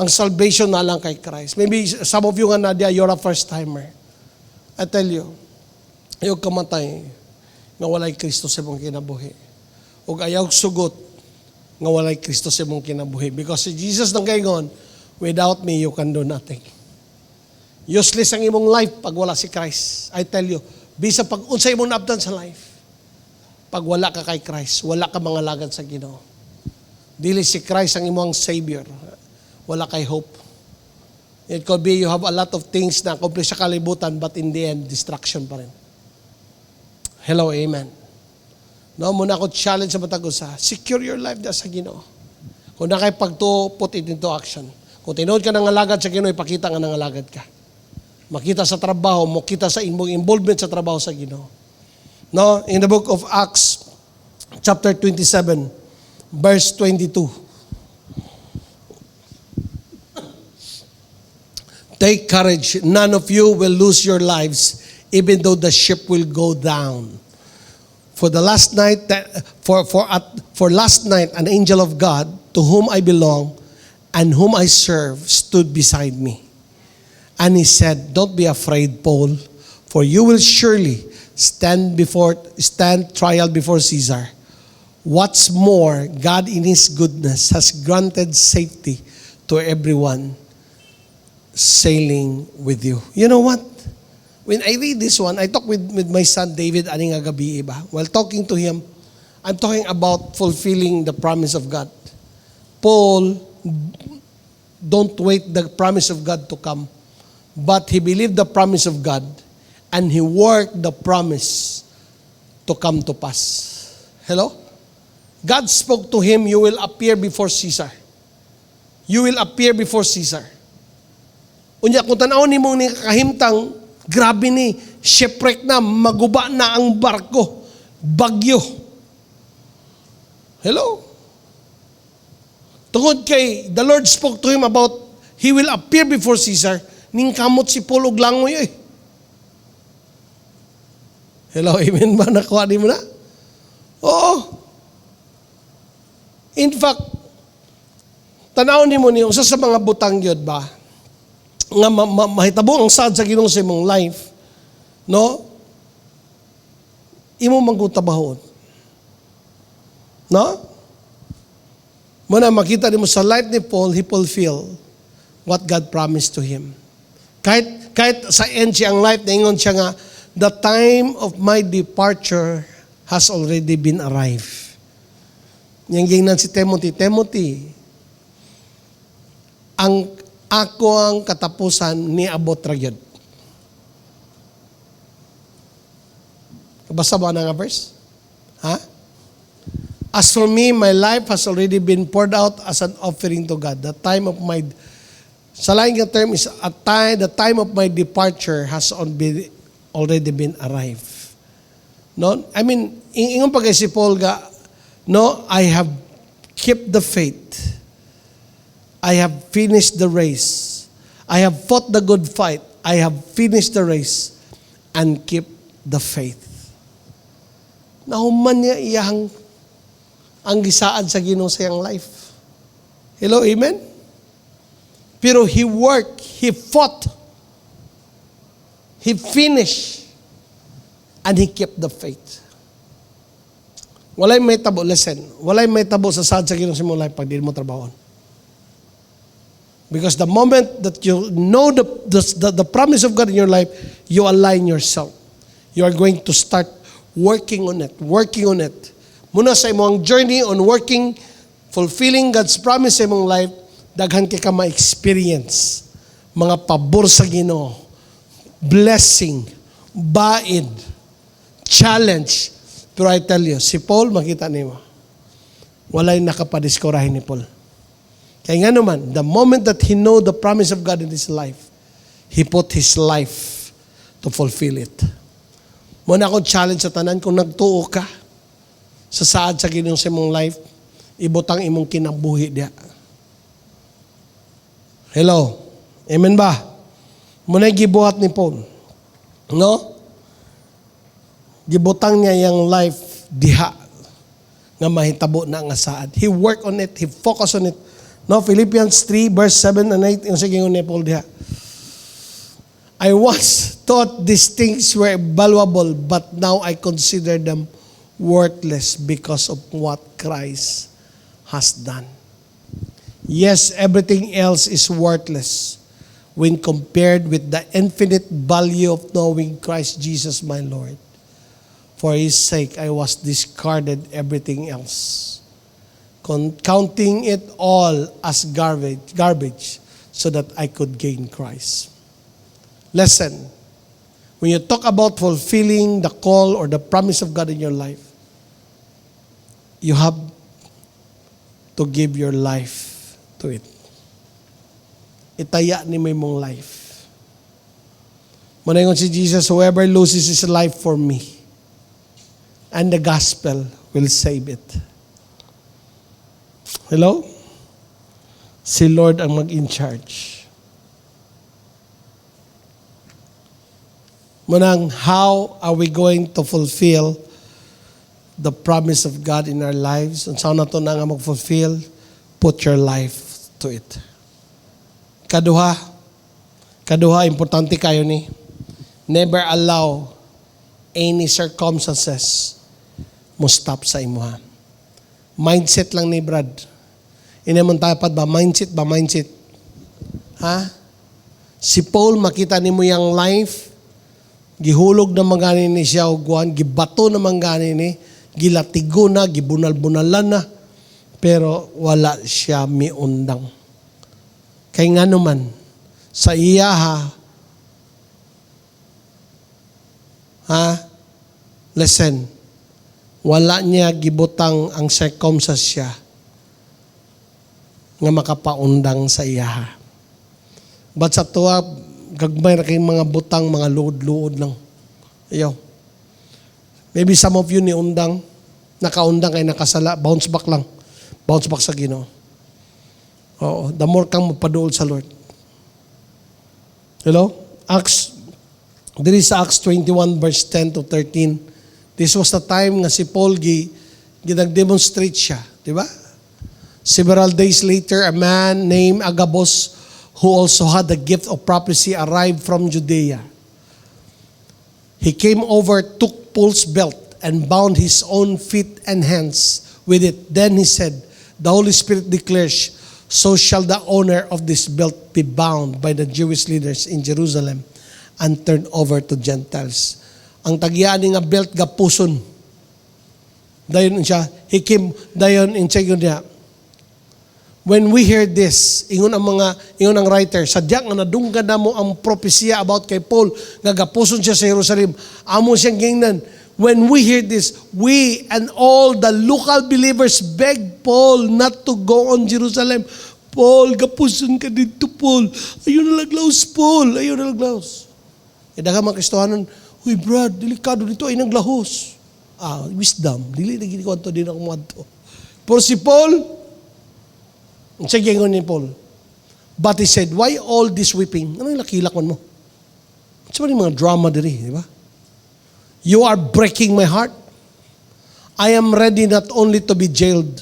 Ang salvation na lang kay Christ. Maybe some of you nga na you're a first timer. I tell you, ayaw kamatay nga walay Kristo sa imong kinabuhi. O ayaw sugot nga walay Kristo sa imong kinabuhi. Because si Jesus nang gayon, without me, you can do nothing. Useless ang imong life pag wala si Christ. I tell you, bisa pag unsay imong naabtan sa life, pag wala ka kay Christ, wala ka mga lagad sa Ginoo. Dili si Christ ang imong Savior. Wala kay hope. It could be you have a lot of things na accomplish sa kalibutan but in the end, distraction pa rin. Hello, amen. No, muna ako challenge sa matag usa. Secure your life sa Ginoo. Kung nakay pagtuo, put it into action. Kung tinuod ka ng alagad sa Ginoo, ipakita nga ng alagad ka. Makita sa trabaho, makita sa imong involvement sa trabaho sa Ginoo. No, in the book of Acts, chapter 27, verse 22. Take courage, none of you will lose your lives, even though the ship will go down. For last night, an angel of God, to whom I belong and whom I serve, stood beside me. And he said, "Don't be afraid, Paul, for you will surely stand trial before Caesar. What's more, God in His goodness has granted safety to everyone sailing with you." You know what? When I read this one, I talk with my son David aning gabi iba. While talking to him, I'm talking about fulfilling the promise of God. Paul, don't wait the promise of God to come, but he believed the promise of God and he worked the promise to come to pass. Hello? God spoke to him, you will appear before Caesar. You will appear before Caesar. Unya, kung tanaw ni mong ni kahimtang, grabe ni, shipwreck na, maguba na ang barko, bagyo. Hello? Tungod kay, the Lord spoke to him about, he will appear before Caesar, ning kamot si Paul og langoy eh. Hello, amen ba? Nakuha di mo na? Oo. In fact, tanaw ni mo niyo, usa sa mga butang yun ba, nga mahitabo ang sad sa Ginoo sa imong life, no? Imo manggutabahon. No? Muna makita nimo sa life ni Paul, he fulfill what God promised to him. Kahit sa end siya ang life, naingon siya nga, the time of my departure has already been arrived. Yang gingnan si Timothy, ang ako ang katapusan ni abot ra gyud. Basa ba na nga verse? Ha? As for me, my life has already been poured out as an offering to God. The time of my, sa laing nga term is the time of my departure has already been arrived. No? I mean, ingon pa kay si Paul ga, no, I have kept the faith. I have finished the race. I have fought the good fight. I have finished the race and keep the faith. Nahuman niya iyang ang gisaad sa Ginoo sa iyang life. Hello, amen? Pero he worked, he fought, he finished, and he kept the faith. Walay may tabo, listen, walay may tabo sa sad sa Ginoo sa imong life pag di mo trabahon. Because the moment that you know the promise of God in your life, you align yourself. You are going to start working on it. Muna sa imong journey on working, fulfilling God's promise sa imong life, daghan ka ma-experience mga pabor sa Ginoo, blessing, baid, challenge. Pero I tell you, si Paul, makita niyo, walay nakapadiskorahin ni Paul. Kaya nga naman, the moment that he know the promise of God in his life, he put his life to fulfill it. Muna akong challenge sa tanan, kung nagtuo ka sa saad sa Ginoo sa imong life, ibutang imong kinabuhi diya. Hello? Amen ba? Muna gibuhat ni Paul. No? Gibutang niya yung life diha nga mahitabo na nga saad. He worked on it, he focused on it. No, Philippians 3 verse 7 and 8 yung sige ni Paul diha. I once thought these things were valuable, but now I consider them worthless because of what Christ has done. Yes, everything else is worthless when compared with the infinite value of knowing Christ Jesus my Lord. For His sake, I was discarded everything else, counting it all as garbage so that I could gain Christ. Listen, when you talk about fulfilling the call or the promise of God in your life, you have to give your life to it. Itaya ni mo mong life. Manayon si Jesus, whoever loses his life for me, and the gospel will save it. Hello? Si Lord ang mag-in charge. Munang, how are we going to fulfill the promise of God in our lives? Ang saan na ito na nga mag-fulfill? Put your life to it. Kaduha, importante kayo ni, never allow any circumstances mo stop sa imuha. Mindset lang ni Brad. Inamon tapat ba? Mindset. Ha? Si Paul, makita ni mo yung life, gihulog na mangani ni siya o guwan, gibato na mangani ni, gilatigo na, gibunal-bunalan na, pero wala siya miundang. Kaya nga naman, sa iya listen, wala niya gibutang ang circumstance nga makapaundang sa iya. But sa tuwa, gagmay na kayong mga butang, mga luod-luod lang. Ayaw. Maybe some of you ni undang, nakaundang kay nakasala, bounce back lang. Bounce back sa Ginoo. Oo, the more kang magpaduol sa Lord. Hello? There is Acts 21 verse 10 to 13. This was the time nga si Paul ginag-demonstrate siya. Di ba? Several days later, a man named Agabus, who also had the gift of prophecy, arrived from Judea. He came over, took Paul's belt, and bound his own feet and hands with it. Then he said, the Holy Spirit declares, so shall the owner of this belt be bound by the Jewish leaders in Jerusalem and turned over to Gentiles. Ang tagyaan nga belt gapuson. Dayon siya, he came, dayon in second niya. When we hear this, ingon ang writer, sadya nga nadunggan na mo ang propesya about kay Paul, nga gapuson siya sa Jerusalem. Amo siyang gingnan. When we hear this, we and all the local believers beg Paul not to go on Jerusalem. Paul, gapuson ka dito, Paul. Ayaw na laglaos, Paul. Ayaw na laglaos. Daga mga Kristohanon, uy Brad, delikado dito, ay naglahos. Wisdom. Dili na ginikuha to, di na kumadto. Pero si Paul, sige nga ni Paul. But he said, why all this weeping? Ano yung lakilakon mo? Sa mga drama diri, di ba? You are breaking my heart. I am ready not only to be jailed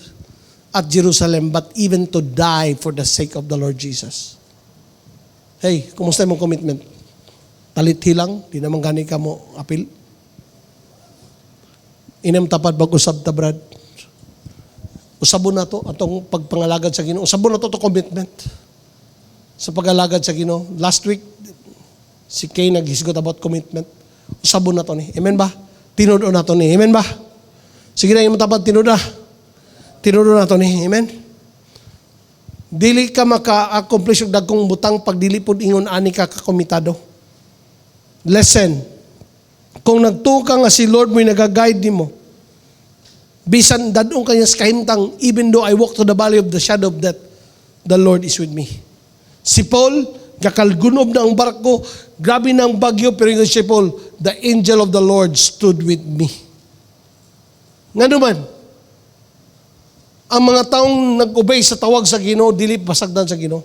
at Jerusalem, but even to die for the sake of the Lord Jesus. Hey, kumusta yung commitment? Talit hilang, di naman gani ka mo apil. Inam tapad bag-usab ta, Brad. Usabon na to, atong pagpangalagad sa Ginoo. Usabon na to commitment. Sa pag-alagad sa Ginoo. Last week, si Kay naghisgot about commitment. Usabon na to ni. Amen ba? Tinudo na to ni. Amen ba? Sige na, yung matapad, tinudo na. Tinudo na to ni. Amen? Dili ka maka-accomplish yung dagkong butang pag dili po ingon ani ka kakomitado. Listen. Kung nagtuka nga si Lord mo'y nag-guide ni mo, bisan dadong kanya sa kahimtang, even though I walk to the valley of the shadow of death, the Lord is with me. Si Paul, gakalgunob na ang barko, grabe na ang bagyo, pero yung si Paul, the angel of the Lord stood with me. Nga naman, ang mga taong nag-obey sa tawag sa Ginoo, dili pasagdan sa Ginoo.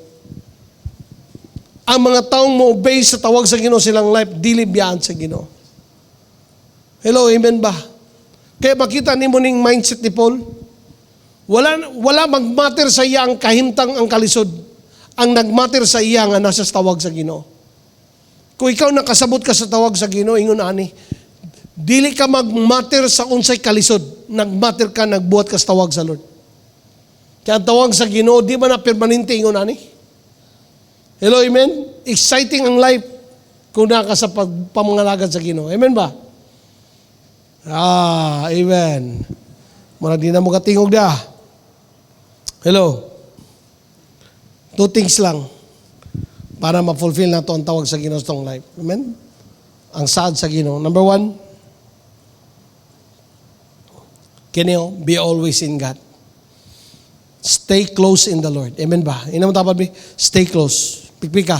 Ang mga taong mo-obey sa tawag sa Ginoo silang life, dili biyaan sa Ginoo. Hello, amen ba? Kaya makita ni mo ning mindset ni Paul. Wala magmatter sa iya ang kahimtang ang kalisod. Ang nagmatter sa iya nga nasa tawag sa Ginoo. Kung ikaw nakasabot ka sa tawag sa Ginoo, ingon ani, dili ka magmatter sa unsay kalisod. Nagmatter ka, nagbuhat ka sa tawag sa Lord. Kaya ang tawag sa Ginoo, di ba na permanente ingon ani? Hello, amen? Exciting ang life kung naka sa pagpamangalagad sa Ginoo. Amen ba? Amen. Muna di na mo katingog da. Hello. 2 things lang para ma-fulfill na to ang tawag sa Ginoo sa tong life. Amen? Ang saad sa Ginoo. Number 1, Kineo, be always in God. Stay close in the Lord. Amen ba? Ina mo tapad ba? Stay close. Pikpik ka.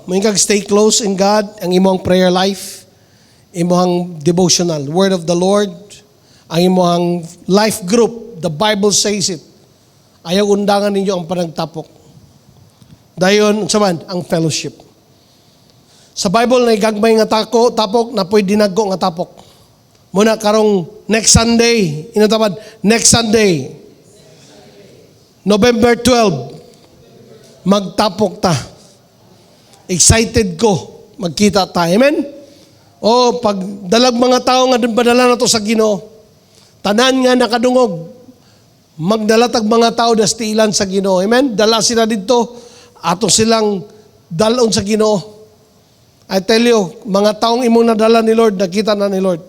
May kag stay close in God, ang imong prayer life, imong devotional, word of the Lord, ang imong life group, the Bible says it. Ayaw undangan ninyo ang panagtapok. Dayon, saman, ang fellowship. Sa Bible, na gagmay nga tapok, na pwede dinaggo nga tapok. Muna karong next Sunday, inatapad, next Sunday, November 12, magtapok ta. Excited ko, magkita ta. Amen? Pag dalag mga tao nga padala na to sa Ginoo, tanan nga nakadungog, magdalatag mga tao dastilan sa Ginoo. Amen? Dala sila dito, ato silang dalon sa Ginoo. I tell you, mga taong imong nadala ni Lord, nakita na ni Lord.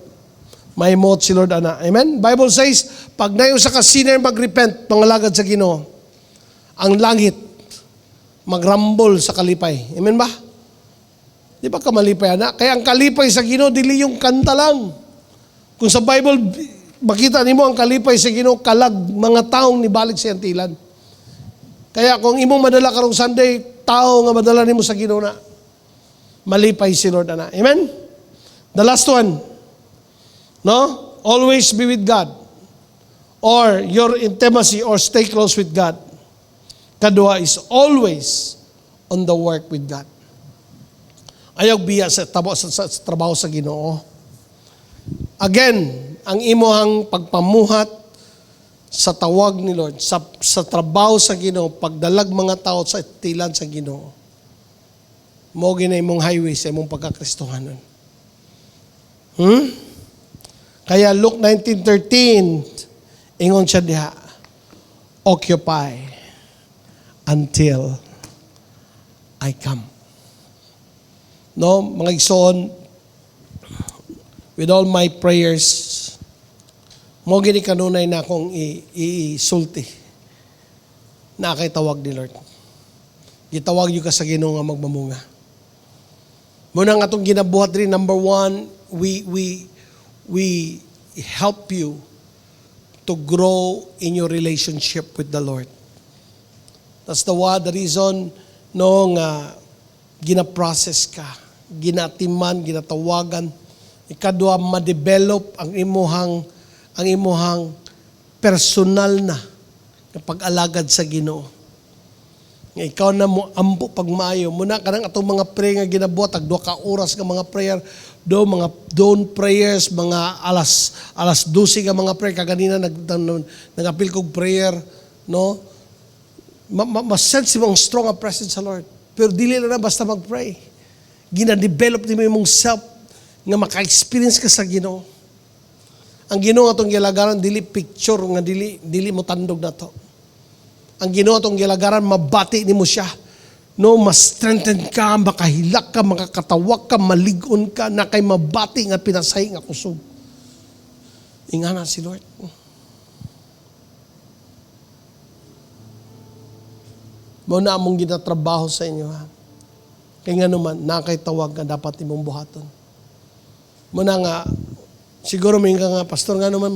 May mot si Lord ana. Amen? Bible says, pag nayo sa sinner magrepent, pangalagad sa Ginoo, ang langit magrambol sa kalipay. Amen ba? Di ba ka malipay, anak? Kaya ang kalipay sa Ginoo, dili yung kanta lang. Kung sa Bible, makita nimo ang kalipay sa Ginoo, kalag mga taong nibalik sa antilan. Kaya kung imong madala karong Sunday, tao nga madala nimo sa Ginoo na, malipay si Lord, anak. Amen? The last one. No? Always be with God. Or your intimacy or stay close with God. Kadua is always on the work with God. Ayaw biya sa trabaho sa Ginoo. Again, ang imuhang pagpamuhat sa tawag ni Lord, sa trabaho sa Ginoo, pagdalag mga tao sa tilan sa Ginoo. Mo ginay mong highway sa imong pagkakristohanon. Kaya Luke 19:13, ingon siya diha, occupy until I come. No, mga igsoon, with all my prayers, mo gini kanunay na akong isulti na kay tawag ni Lord. Gitawag yu ka sa Ginoo nga magmamunga. Muna nga itong ginabuhat rin, number one, we help you to grow in your relationship with the Lord. That's the reason no nga gina-process ka, ginatiman, ginatawagan, ikadwa ma-develop ang imuhang personal na pag-alagad sa Ginoo. Nga ikaw na mo ampo pagmaayo. Muna ka nang atong mga prayer nga ginabuhat, tagdua ka oras nga mga prayer, mga dawn prayers, mga alas 12 ka mga prayer, kaganina nag-appeal kong prayer, no? Mas-sense mong strong ang presence sa Lord. Pero dili na basta mag-pray. Gina-develop din mo yung self nga maka-experience ka sa Ginoo. Ang Ginoo atong gilagaran dili picture nga dili mo tandog na to. Ang Ginoo atong gilagaran mabati nimo siya. No, ma-strengthen ka, makahilak ka, makakatawak ka, maligon ka, na kay mabati nga pinasay nga kusog. Ingana si Lord. Mo na among ginatrabaho sa inyo, ha? Kaya nga naman, nakay tawag nga dapat imong buhaton. Mo na nga, siguro may nga, pastor nga naman,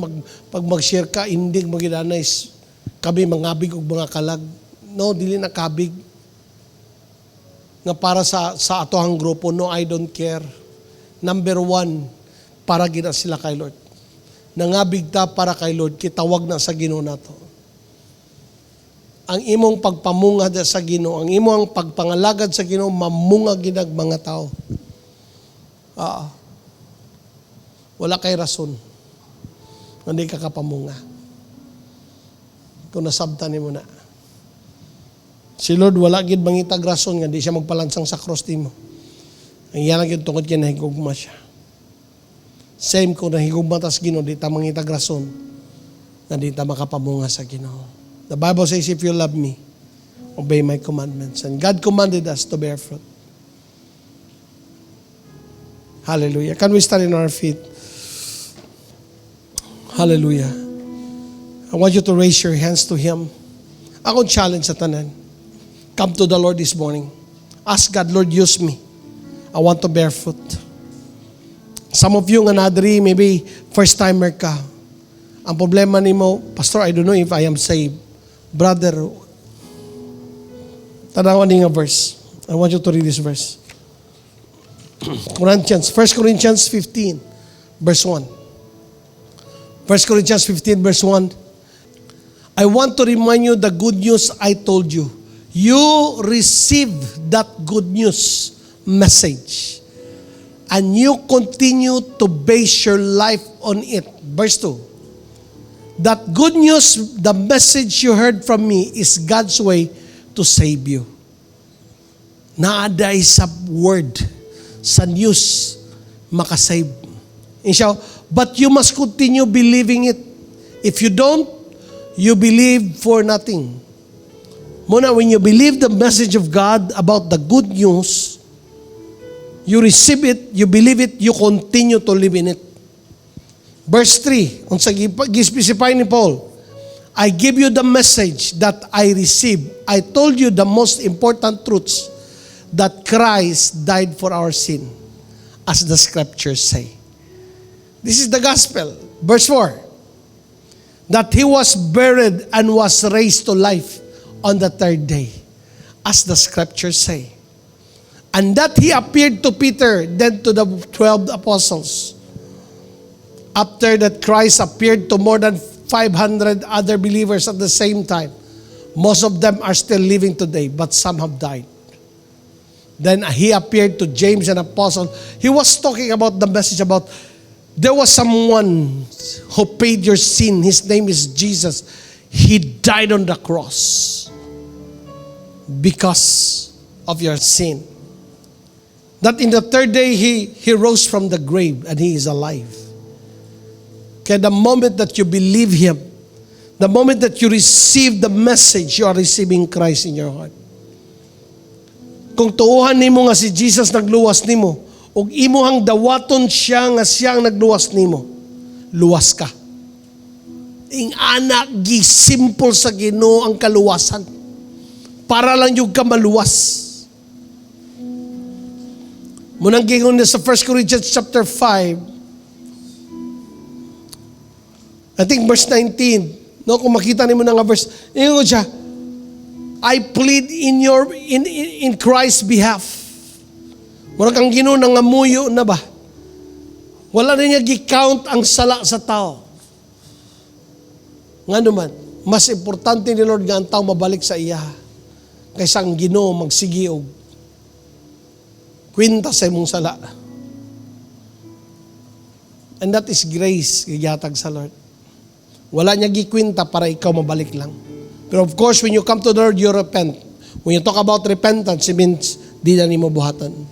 pag mag-share ka, hindi mag-idanay, kami mangabig o mga kalag. No, dili na kabig. Nga para sa atohang grupo, no, I don't care. Number one, para gina sila kay Lord. Nangabig ta para kay Lord, kitawag na sa Ginoo nato. Ang imong pagpamungad sa Ginoo, ang imong pagpangalagad sa Ginoo, mamunga ginag mga tao. Wala kay rason. Hindi ka kapamunga. Kung nasabtan mo na. Si Lord wala gid mangitag rason nga di siya magpalansang sa cross nimo. Ang yan ang tungkol kaya nahigugma siya. Same kung nahigugma tas Ginoo, di ta mangitag rason nga di ta makapamunga sa Ginoo. The Bible says, if you love me, obey my commandments. And God commanded us to bear fruit. Hallelujah. Can we stand in our feet? Hallelujah. I want you to raise your hands to Him. Akong challenge sa tanan. Come to the Lord this morning. Ask God, Lord, use me. I want to bear fruit. Some of you nga nadiri, maybe first timer ka. Ang problema nimo, Pastor, I don't know if I am saved. Brother, tanawan ni nga verse. I want you to read this verse. 1 Corinthians 15, verse 1. 1 Corinthians 15, verse 1. I want to remind you the good news I told you. You received that good news message. And you continue to base your life on it. Verse 2. That good news, the message you heard from me is God's way to save you. Naaday sa word, sa news, makasave. But you must continue believing it. If you don't, you believe for nothing. Muna, when you believe the message of God about the good news, you receive it, you believe it, you continue to live in it. Verse 3, unsa gi-specify ni Paul, I give you the message that I received. I told you the most important truths, that Christ died for our sin, as the scriptures say. This is the gospel. Verse 4, that He was buried and was raised to life on the third day, as the scriptures say. And that He appeared to Peter, then to the 12 apostles. After that, Christ appeared to more than 500 other believers at the same time. Most of them are still living today, but some have died. Then He appeared to James, an apostle. He was talking about the message about there was someone who paid your sin. His name is Jesus. He died on the cross because of your sin. That in the third day, He rose from the grave and He is alive. Kaya the moment that you believe Him, the moment that you receive the message, you are receiving Christ in your heart. Kung tuuhan nimo nga si Jesus nagluwas nimo, ug imuhang dawaton siya nga siyang nagluwas nimo, luwas ka. Ing anak gi simple sa Ginoo ang kaluwasan. Para lang yung ka maluwas. Munang gingon na sa 1 Corinthians chapter 5, I think verse 19, no, kung makita nimo na nga verse, ingon siya, I plead in Christ's behalf. Murag ang Ginoo nangamuyo na ba? Wala na niya gi-count ang sala sa tao. Nga naman, mas importante ni Lord nga ang tao mabalik sa iya kaysa ang Ginoo magsigi og kwenta sa imong sala. And that is grace giyatag sa Lord. Wala niya gikwenta para ikaw mabalik lang. Pero of course, when you come to the Lord, you repent. When you talk about repentance, it means di na nimo buhatan.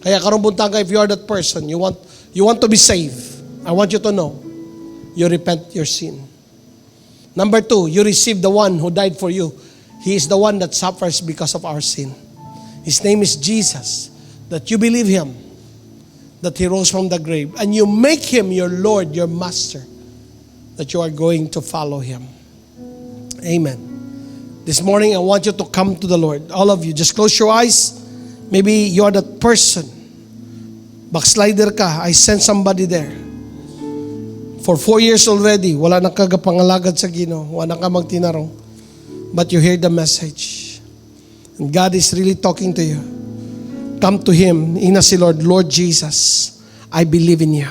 Kaya karong buntag, if you are that person, you want to be saved, I want you to know, you repent your sin. Number 2, you receive the one who died for you. He is the one that suffers because of our sin. His name is Jesus. That you believe Him, that He rose from the grave, and you make Him your Lord, your Master, that you are going to follow Him. Amen. This morning, I want you to come to the Lord. All of you, just close your eyes. Maybe you are that person. Backslider ka. I sent somebody there. For 4 years already, wala na kagapangalagad sa Ginoo. Wala ka magtinarong. But you hear the message. And God is really talking to you. Come to Him. Ina si Lord, Lord Jesus, I believe in You.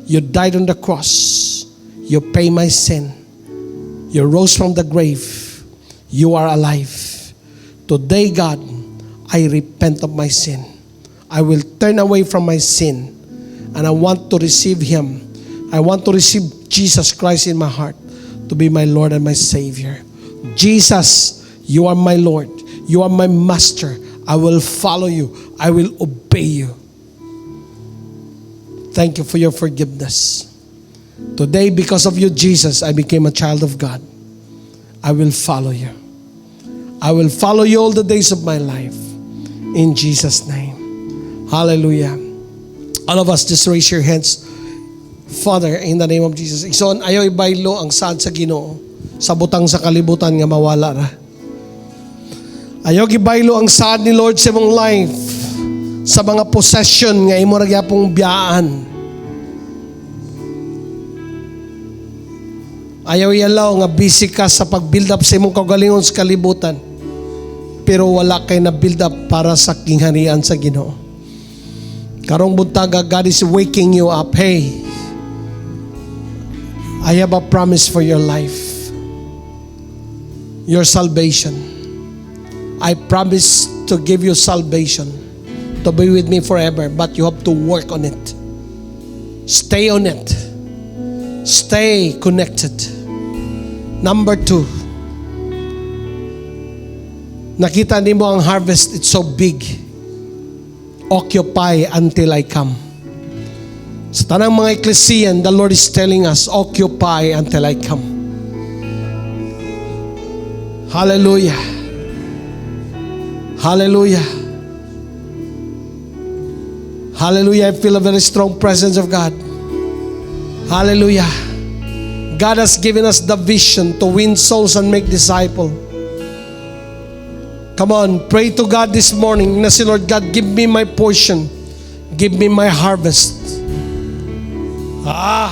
You died on the cross. You pay my sin. You rose from the grave. You are alive. Today, God, I repent of my sin. I will turn away from my sin. And I want to receive Him. I want to receive Jesus Christ in my heart to be my Lord and my Savior. Jesus, You are my Lord. You are my Master. I will follow You. I will obey You. Thank You for Your forgiveness. Today, because of You, Jesus, I became a child of God. I will follow You. I will follow You all the days of my life. In Jesus' name. Hallelujah. All of us, just raise your hands. Father, in the name of Jesus. Igsoon, ayaw ibaylo ang saad sa Ginoo sa butang sa kalibutan nga mawala ra. Ayaw gibaylo ang saad ni Lord sa imong life sa mga possession nga imo ra gyapong biyaan. Ayaw ialaw nga busy ka sa pag-build up sa imong kaugalingon sa kalibutan. Pero wala kay na build up para sa kingharian sa Ginoo. Karong buntaga, God is waking you up. Hey, I have a promise for your life. Your salvation. I promise to give you salvation. To be with me forever. But you have to work on it. Stay on it. Stay connected. Number 2. Nakita nimo ang harvest, it's so big. Occupy until I come. Sa tanang mga eklesiyan, the Lord is telling us, occupy until I come. Hallelujah. Hallelujah. Hallelujah. I feel a very strong presence of God. Hallelujah. God has given us the vision to win souls and make disciples. Come on, pray to God this morning. Na si Lord God, give me my portion. Give me my harvest.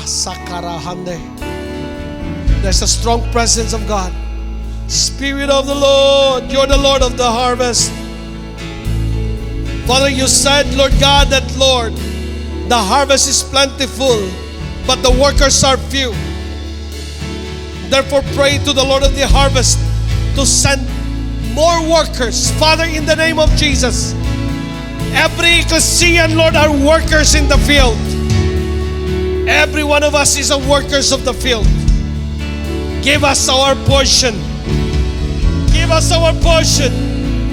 Sakarahande. There's a strong presence of God. Spirit of the Lord, you're the Lord of the harvest. Father, you said, Lord God, that, Lord, the harvest is plentiful, but the workers are few. Therefore, pray to the Lord of the harvest to send more workers. Father, in the name of Jesus, every ecclesian, Lord, are workers in the field. Every one of us is a workers of the field. Give us our portion. Give us our portion.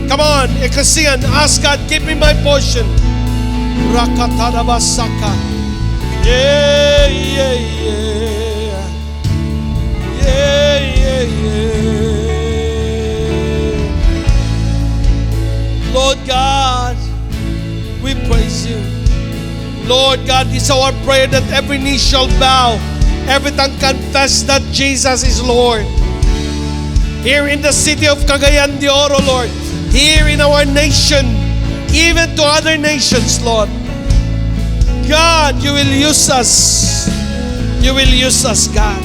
Come on, ecclesian, ask God, give me my portion. Rakatarabasaka. Yeah, yeah, yeah. Yeah, yeah, yeah. Lord God, we praise you. Lord God, it's our prayer that every knee shall bow, every tongue confess that Jesus is Lord. Here in the city of Cagayan de Oro, Lord, here in our nation, even to other nations, Lord. God, you will use us. You will use us, God.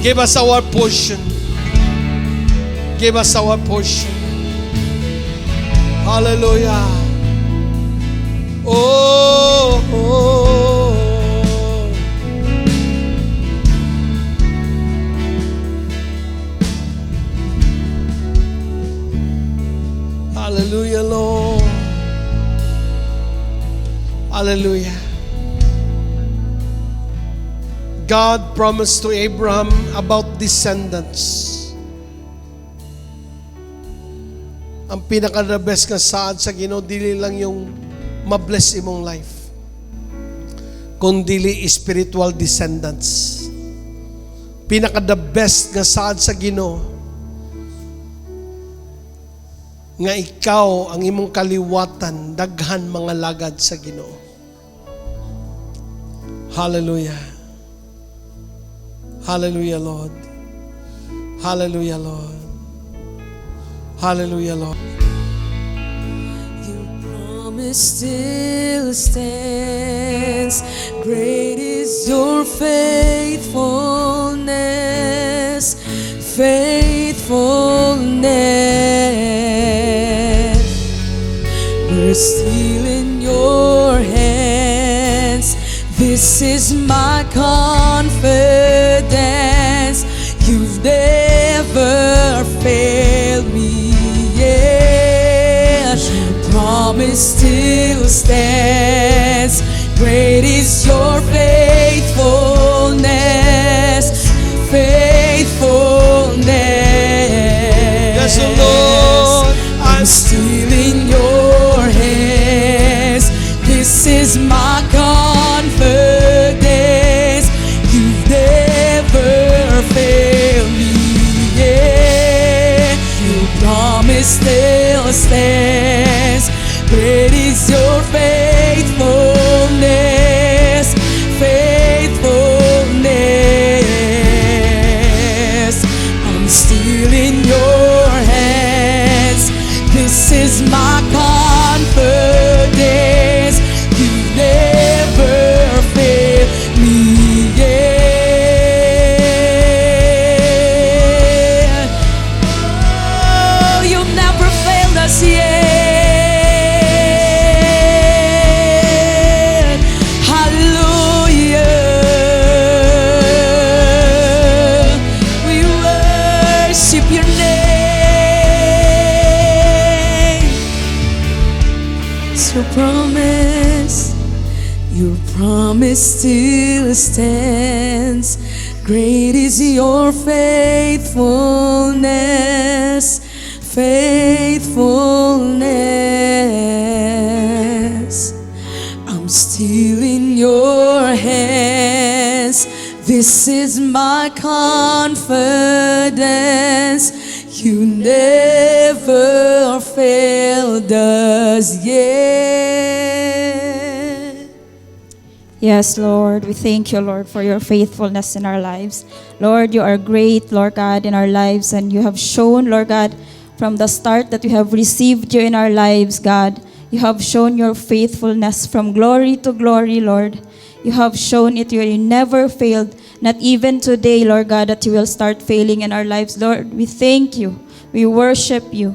Give us our portion. Give us our portion. Hallelujah. Oh, oh. Hallelujah, Lord. Hallelujah. God promised to Abraham about descendants. Ang pinaka-the best nga saad sa Ginoo, dili lang yung ma-bless imong life, kundi spiritual descendants. Pinaka-the best nga saad sa Ginoo, nga ikaw ang imong kaliwatan, daghan mga lagad sa Ginoo. Hallelujah. Hallelujah, Lord. Hallelujah, Lord. Hallelujah, Lord. Your promise still stands. Great is your faithfulness. Faithfulness. We're still in your hands. This is my confidence. You've never failed me yet. Your promise still stands. Great is your faithfulness. Faithfulness. Yes, Lord. I'm still in your hands. This is my confidence. You've never failed me yet. Your promise still stands. Great is your faithfulness. Faithfulness. I'm still in your hands. This is my confidence. You never fail me yet. Oh, you never failed us yet. Hallelujah. We worship your name. It's your promise. Your promise still stands. Great is your faithfulness. Faithfulness. I'm still in your hands. This is my confidence. You never failed us yet. Yes, Lord, we thank you, Lord, for your faithfulness in our lives. Lord, you are great, Lord God, in our lives, and you have shown, Lord God, from the start that we have received you in our lives, God. You have shown your faithfulness from glory to glory, Lord. You have shown it, you never failed, not even today, Lord God, that you will start failing in our lives. Lord, we thank you. We worship you.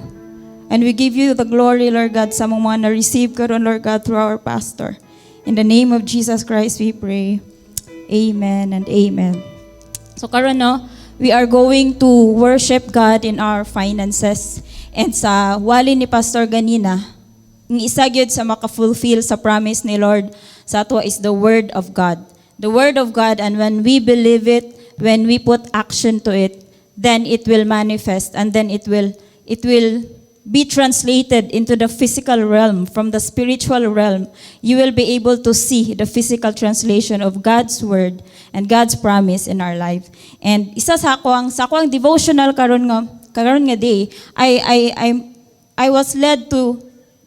And we give you the glory, Lord God, sa mga na-receive karon, Lord God, through our pastor. In the name of Jesus Christ, we pray. Amen and amen. So karon no, we are going to worship God in our finances. And sa wali ni Pastor ganina, ang isa gyud sa maka-fulfill sa promise ni Lord sa ato is the Word of God. The Word of God, and when we believe it, when we put action to it, then it will manifest, and then it will be translated into the physical realm, from the spiritual realm. You will be able to see the physical translation of God's Word and God's promise in our life. And isa sa ako ang devotional karon nga day, I was led to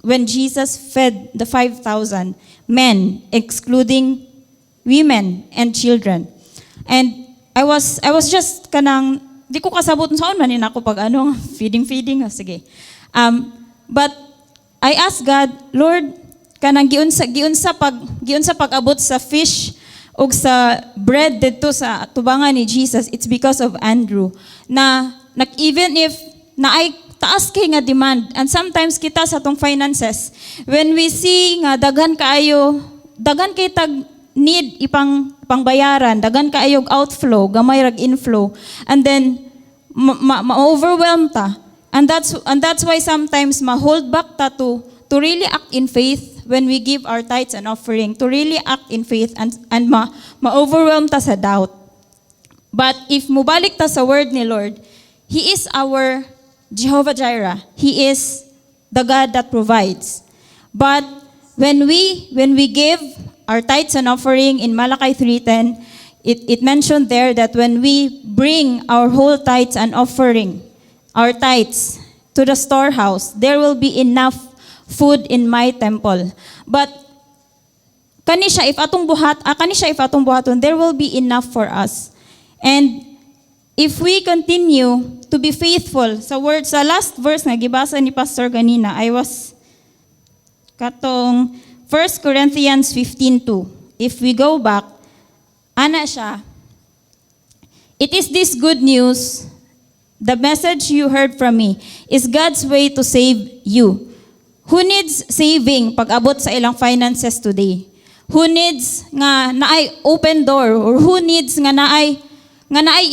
when Jesus fed the 5,000 men, excluding women and children. And I was just kanang, di ko kasabot saan man ako pag feeding, sige. But I asked God, Lord, kanang giun sa pag-abot sa fish ug sa bread dito sa tubangan ni Jesus, it's because of Andrew. Even if naay taas kay nga demand, and sometimes kita sa tong finances, when we see nga daghan kay tag need pangbayaran, daghan kaayo outflow, gamay rag inflow, and then ma-overwhelm ta. And that's why sometimes ma-hold back ta to really act in faith when we give our tithes and offering, to really act in faith and ma-overwhelm ta sa doubt. But if mubalik ta sa word ni Lord, He is our Jehovah Jireh. He is the God that provides. But when we give our tithes and offering in Malachi 3:10, it mentioned there that when we bring our whole tithes and offering, our tithes to the storehouse, there will be enough food in my temple. But kani siya if atong buhaton, there will be enough for us. And if we continue to be faithful sa word, sa last verse nga gibasa ni Pastor ganina, I was katong 1 Corinthians 15:2. If we go back, ana siya, it is this good news, the message you heard from me is God's way to save you. Who needs saving pag abot sa ilang finances today? Who needs nga naay open door, or who needs nga naay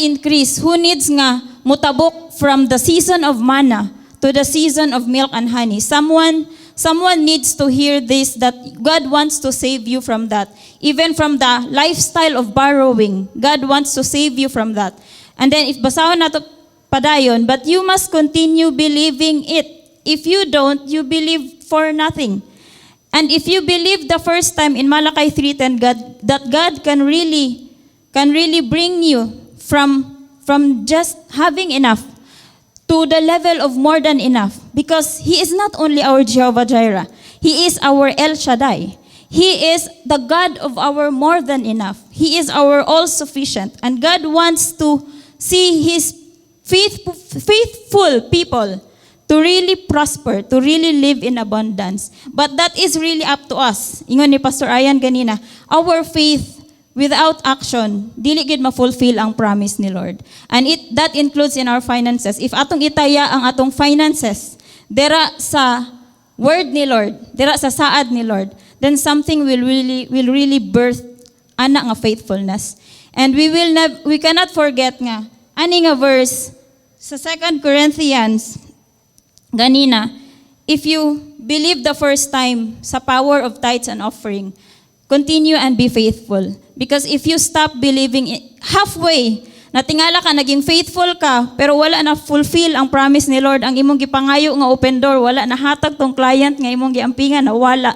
increase? Who needs nga mutabok from the season of manna to the season of milk and honey? Someone needs to hear this, that God wants to save you from that. Even from the lifestyle of borrowing, God wants to save you from that. And then if basahon nato padayon, but you must continue believing it. If you don't, you believe for nothing. And if you believe the first time in Malachi 3:10, that God can really bring you from just having enough to the level of more than enough, because He is not only our Jehovah Jireh, He is our El Shaddai. He is the God of our more than enough. He is our all-sufficient. And God wants to see His faithful people to really prosper, to really live in abundance. But that is really up to us. Ingon ni Pastor Ayan ganina, our faith without action, dili gid ma-fulfill ang promise ni Lord. And that includes in our finances. If atong itaya ang atong finances dera sa word ni Lord, dera sa saad ni Lord, then something will really birth ana nga faithfulness. And we cannot forget nga ani nga verse sa 2 Corinthians ganina, if you believe the first time sa power of tithes and offering, continue and be faithful. Because if you stop believing halfway, natingala ka, naging faithful ka, pero wala na fulfill ang promise ni Lord, ang imong gipangayo nga open door, wala na hatag tong client nga imong giampingan, na wala.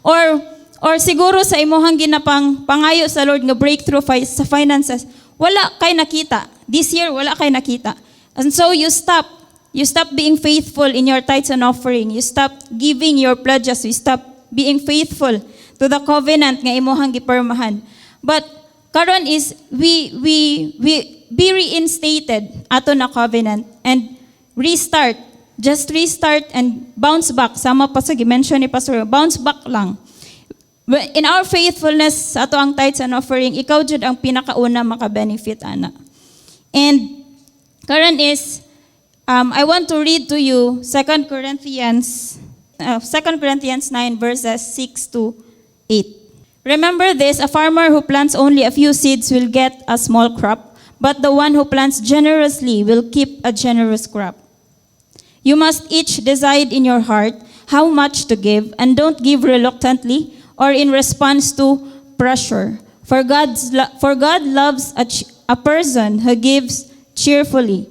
Or siguro sa imong ginapang pangayo sa Lord nga breakthrough sa finances, wala kay nakita. This year, wala kay nakita. And so you stop being faithful in your tithes and offering. You stop giving your pledges. You stop being faithful to the covenant nga imuhang gipermahan. But karon is we be reinstated ato na covenant and restart. Just restart and bounce back. Sama pa sa gi-mention ni Pastor, bounce back lang. In our faithfulness sa ato ang tithes and offering, ikaw jud ang pinakauna maka-benefit ana. And karon is I want to read to you 2 Corinthians 9 verses 6 to 8. Remember this, a farmer who plants only a few seeds will get a small crop, but the one who plants generously will keep a generous crop. You must each decide in your heart how much to give, and don't give reluctantly or in response to pressure. For God loves a person who gives cheerfully.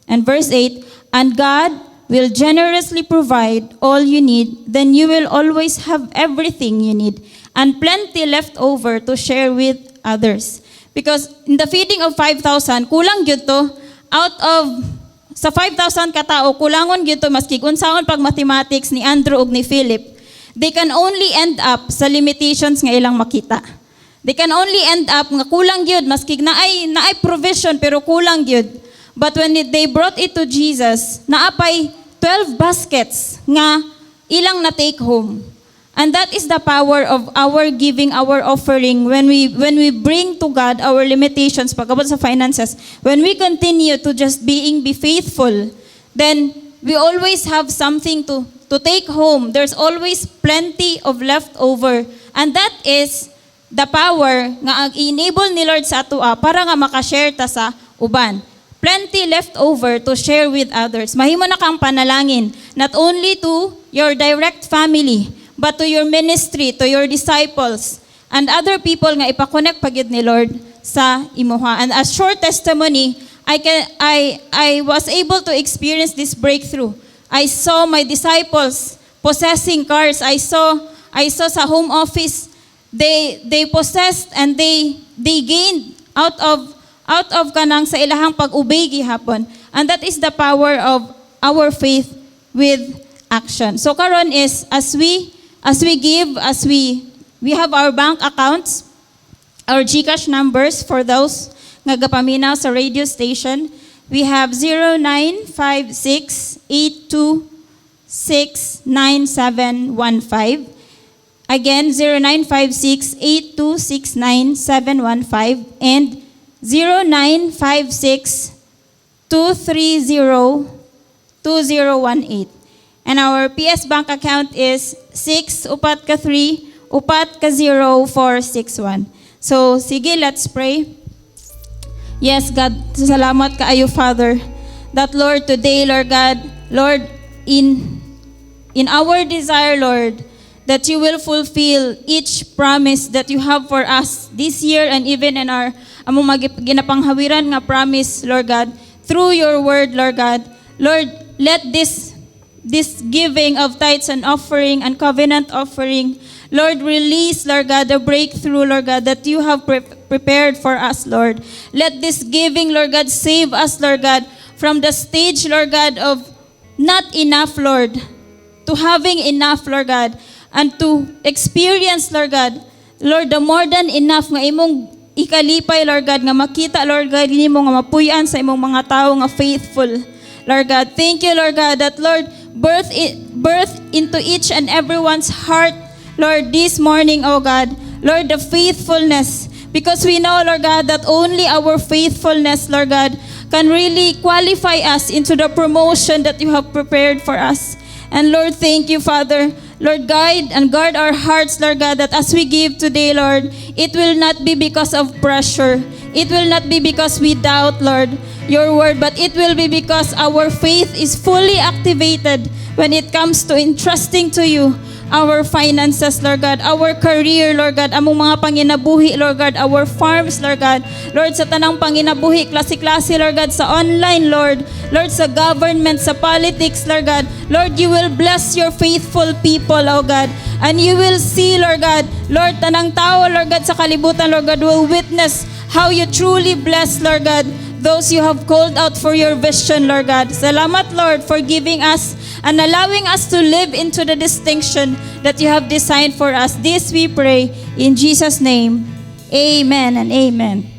And verse 8, and God will generously provide all you need, then you will always have everything you need and plenty left over to share with others. Because in the feeding of 5,000, kulang gyud to. Out of sa 5,000 katao, kulangon gyud to maski unsaon pag mathematics ni Andrew ug ni Philip. They can only end up sa limitations nga ilang makita. They can only end up nga kulang gyud maski naay provision pero kulang gyud. But when they brought it to Jesus, naapay 12 baskets nga ilang na take home. And that is the power of our giving, our offering, when we bring to God our limitations pagkabot sa finances. When we continue to just be faithful, then we always have something to take home. There's always plenty of leftover. And that is the power nga enable ni Lord sa atua para nga makashare ta sa uban. Plenty left over to share with others. Mahimo na kang panalangin, not only to your direct family, but to your ministry, to your disciples, and other people nga ipakonect pagid ni Lord sa imuha. And as short testimony, I was able to experience this breakthrough. I saw my disciples possessing cars. I saw sa home office, they possessed and they gained out of kanang sa ilahang pag-obey gihapon. And that is the power of our faith with action. So karon is as we give, as we have our bank accounts, our GCash numbers for those nga gapaminaw sa radio station. We have 0956-826-9715. Again, 0956-826-9715 and 0956-230-2018. And our PS Bank account is 6-3-461. So, sige, let's pray. Yes, God, salamat kaayo, Father, that, Lord, today, Lord God, Lord, in our desire, Lord, that you will fulfill each promise that you have for us this year and even in our among ginapanghawiran nga promise, Lord God, through your word, Lord God. Lord, let this giving of tithes and offering and covenant offering, Lord, release, Lord God, the breakthrough, Lord God, that you have prepared for us, Lord. Let this giving, Lord God, save us, Lord God, from the stage, Lord God, of not enough, Lord, to having enough, Lord God, and to experience, Lord God, Lord, the more than enough nga imong ikalipay, Lord God, nga makita, Lord God, nimo nga mapuyan sa imong mga tao nga faithful, Lord God. Thank you, Lord God, that, Lord, birth into each and everyone's heart, Lord, this morning, oh God, Lord, the faithfulness, because we know, Lord God, that only our faithfulness, Lord God, can really qualify us into the promotion that you have prepared for us. And Lord, thank you, Father. Lord, guide and guard our hearts, Lord God, that as we give today, Lord, it will not be because of pressure. It will not be because we doubt, Lord, your word, but it will be because our faith is fully activated when it comes to entrusting to you our finances, Lord God, our career, Lord God, among mga panginabuhi, Lord God, our farms, Lord God, Lord, sa tanang panginabuhi, klase-klase, Lord God, sa online, Lord, Lord, sa government, sa politics, Lord God, Lord, you will bless your faithful people, oh God, and you will see, Lord God, Lord, tanang tao, Lord God, sa kalibutan, Lord God, will witness how you truly bless, Lord God, those you have called out for your vision, Lord God. Salamat, Lord, for giving us and allowing us to live into the distinction that you have designed for us. This we pray in Jesus' name. Amen and amen.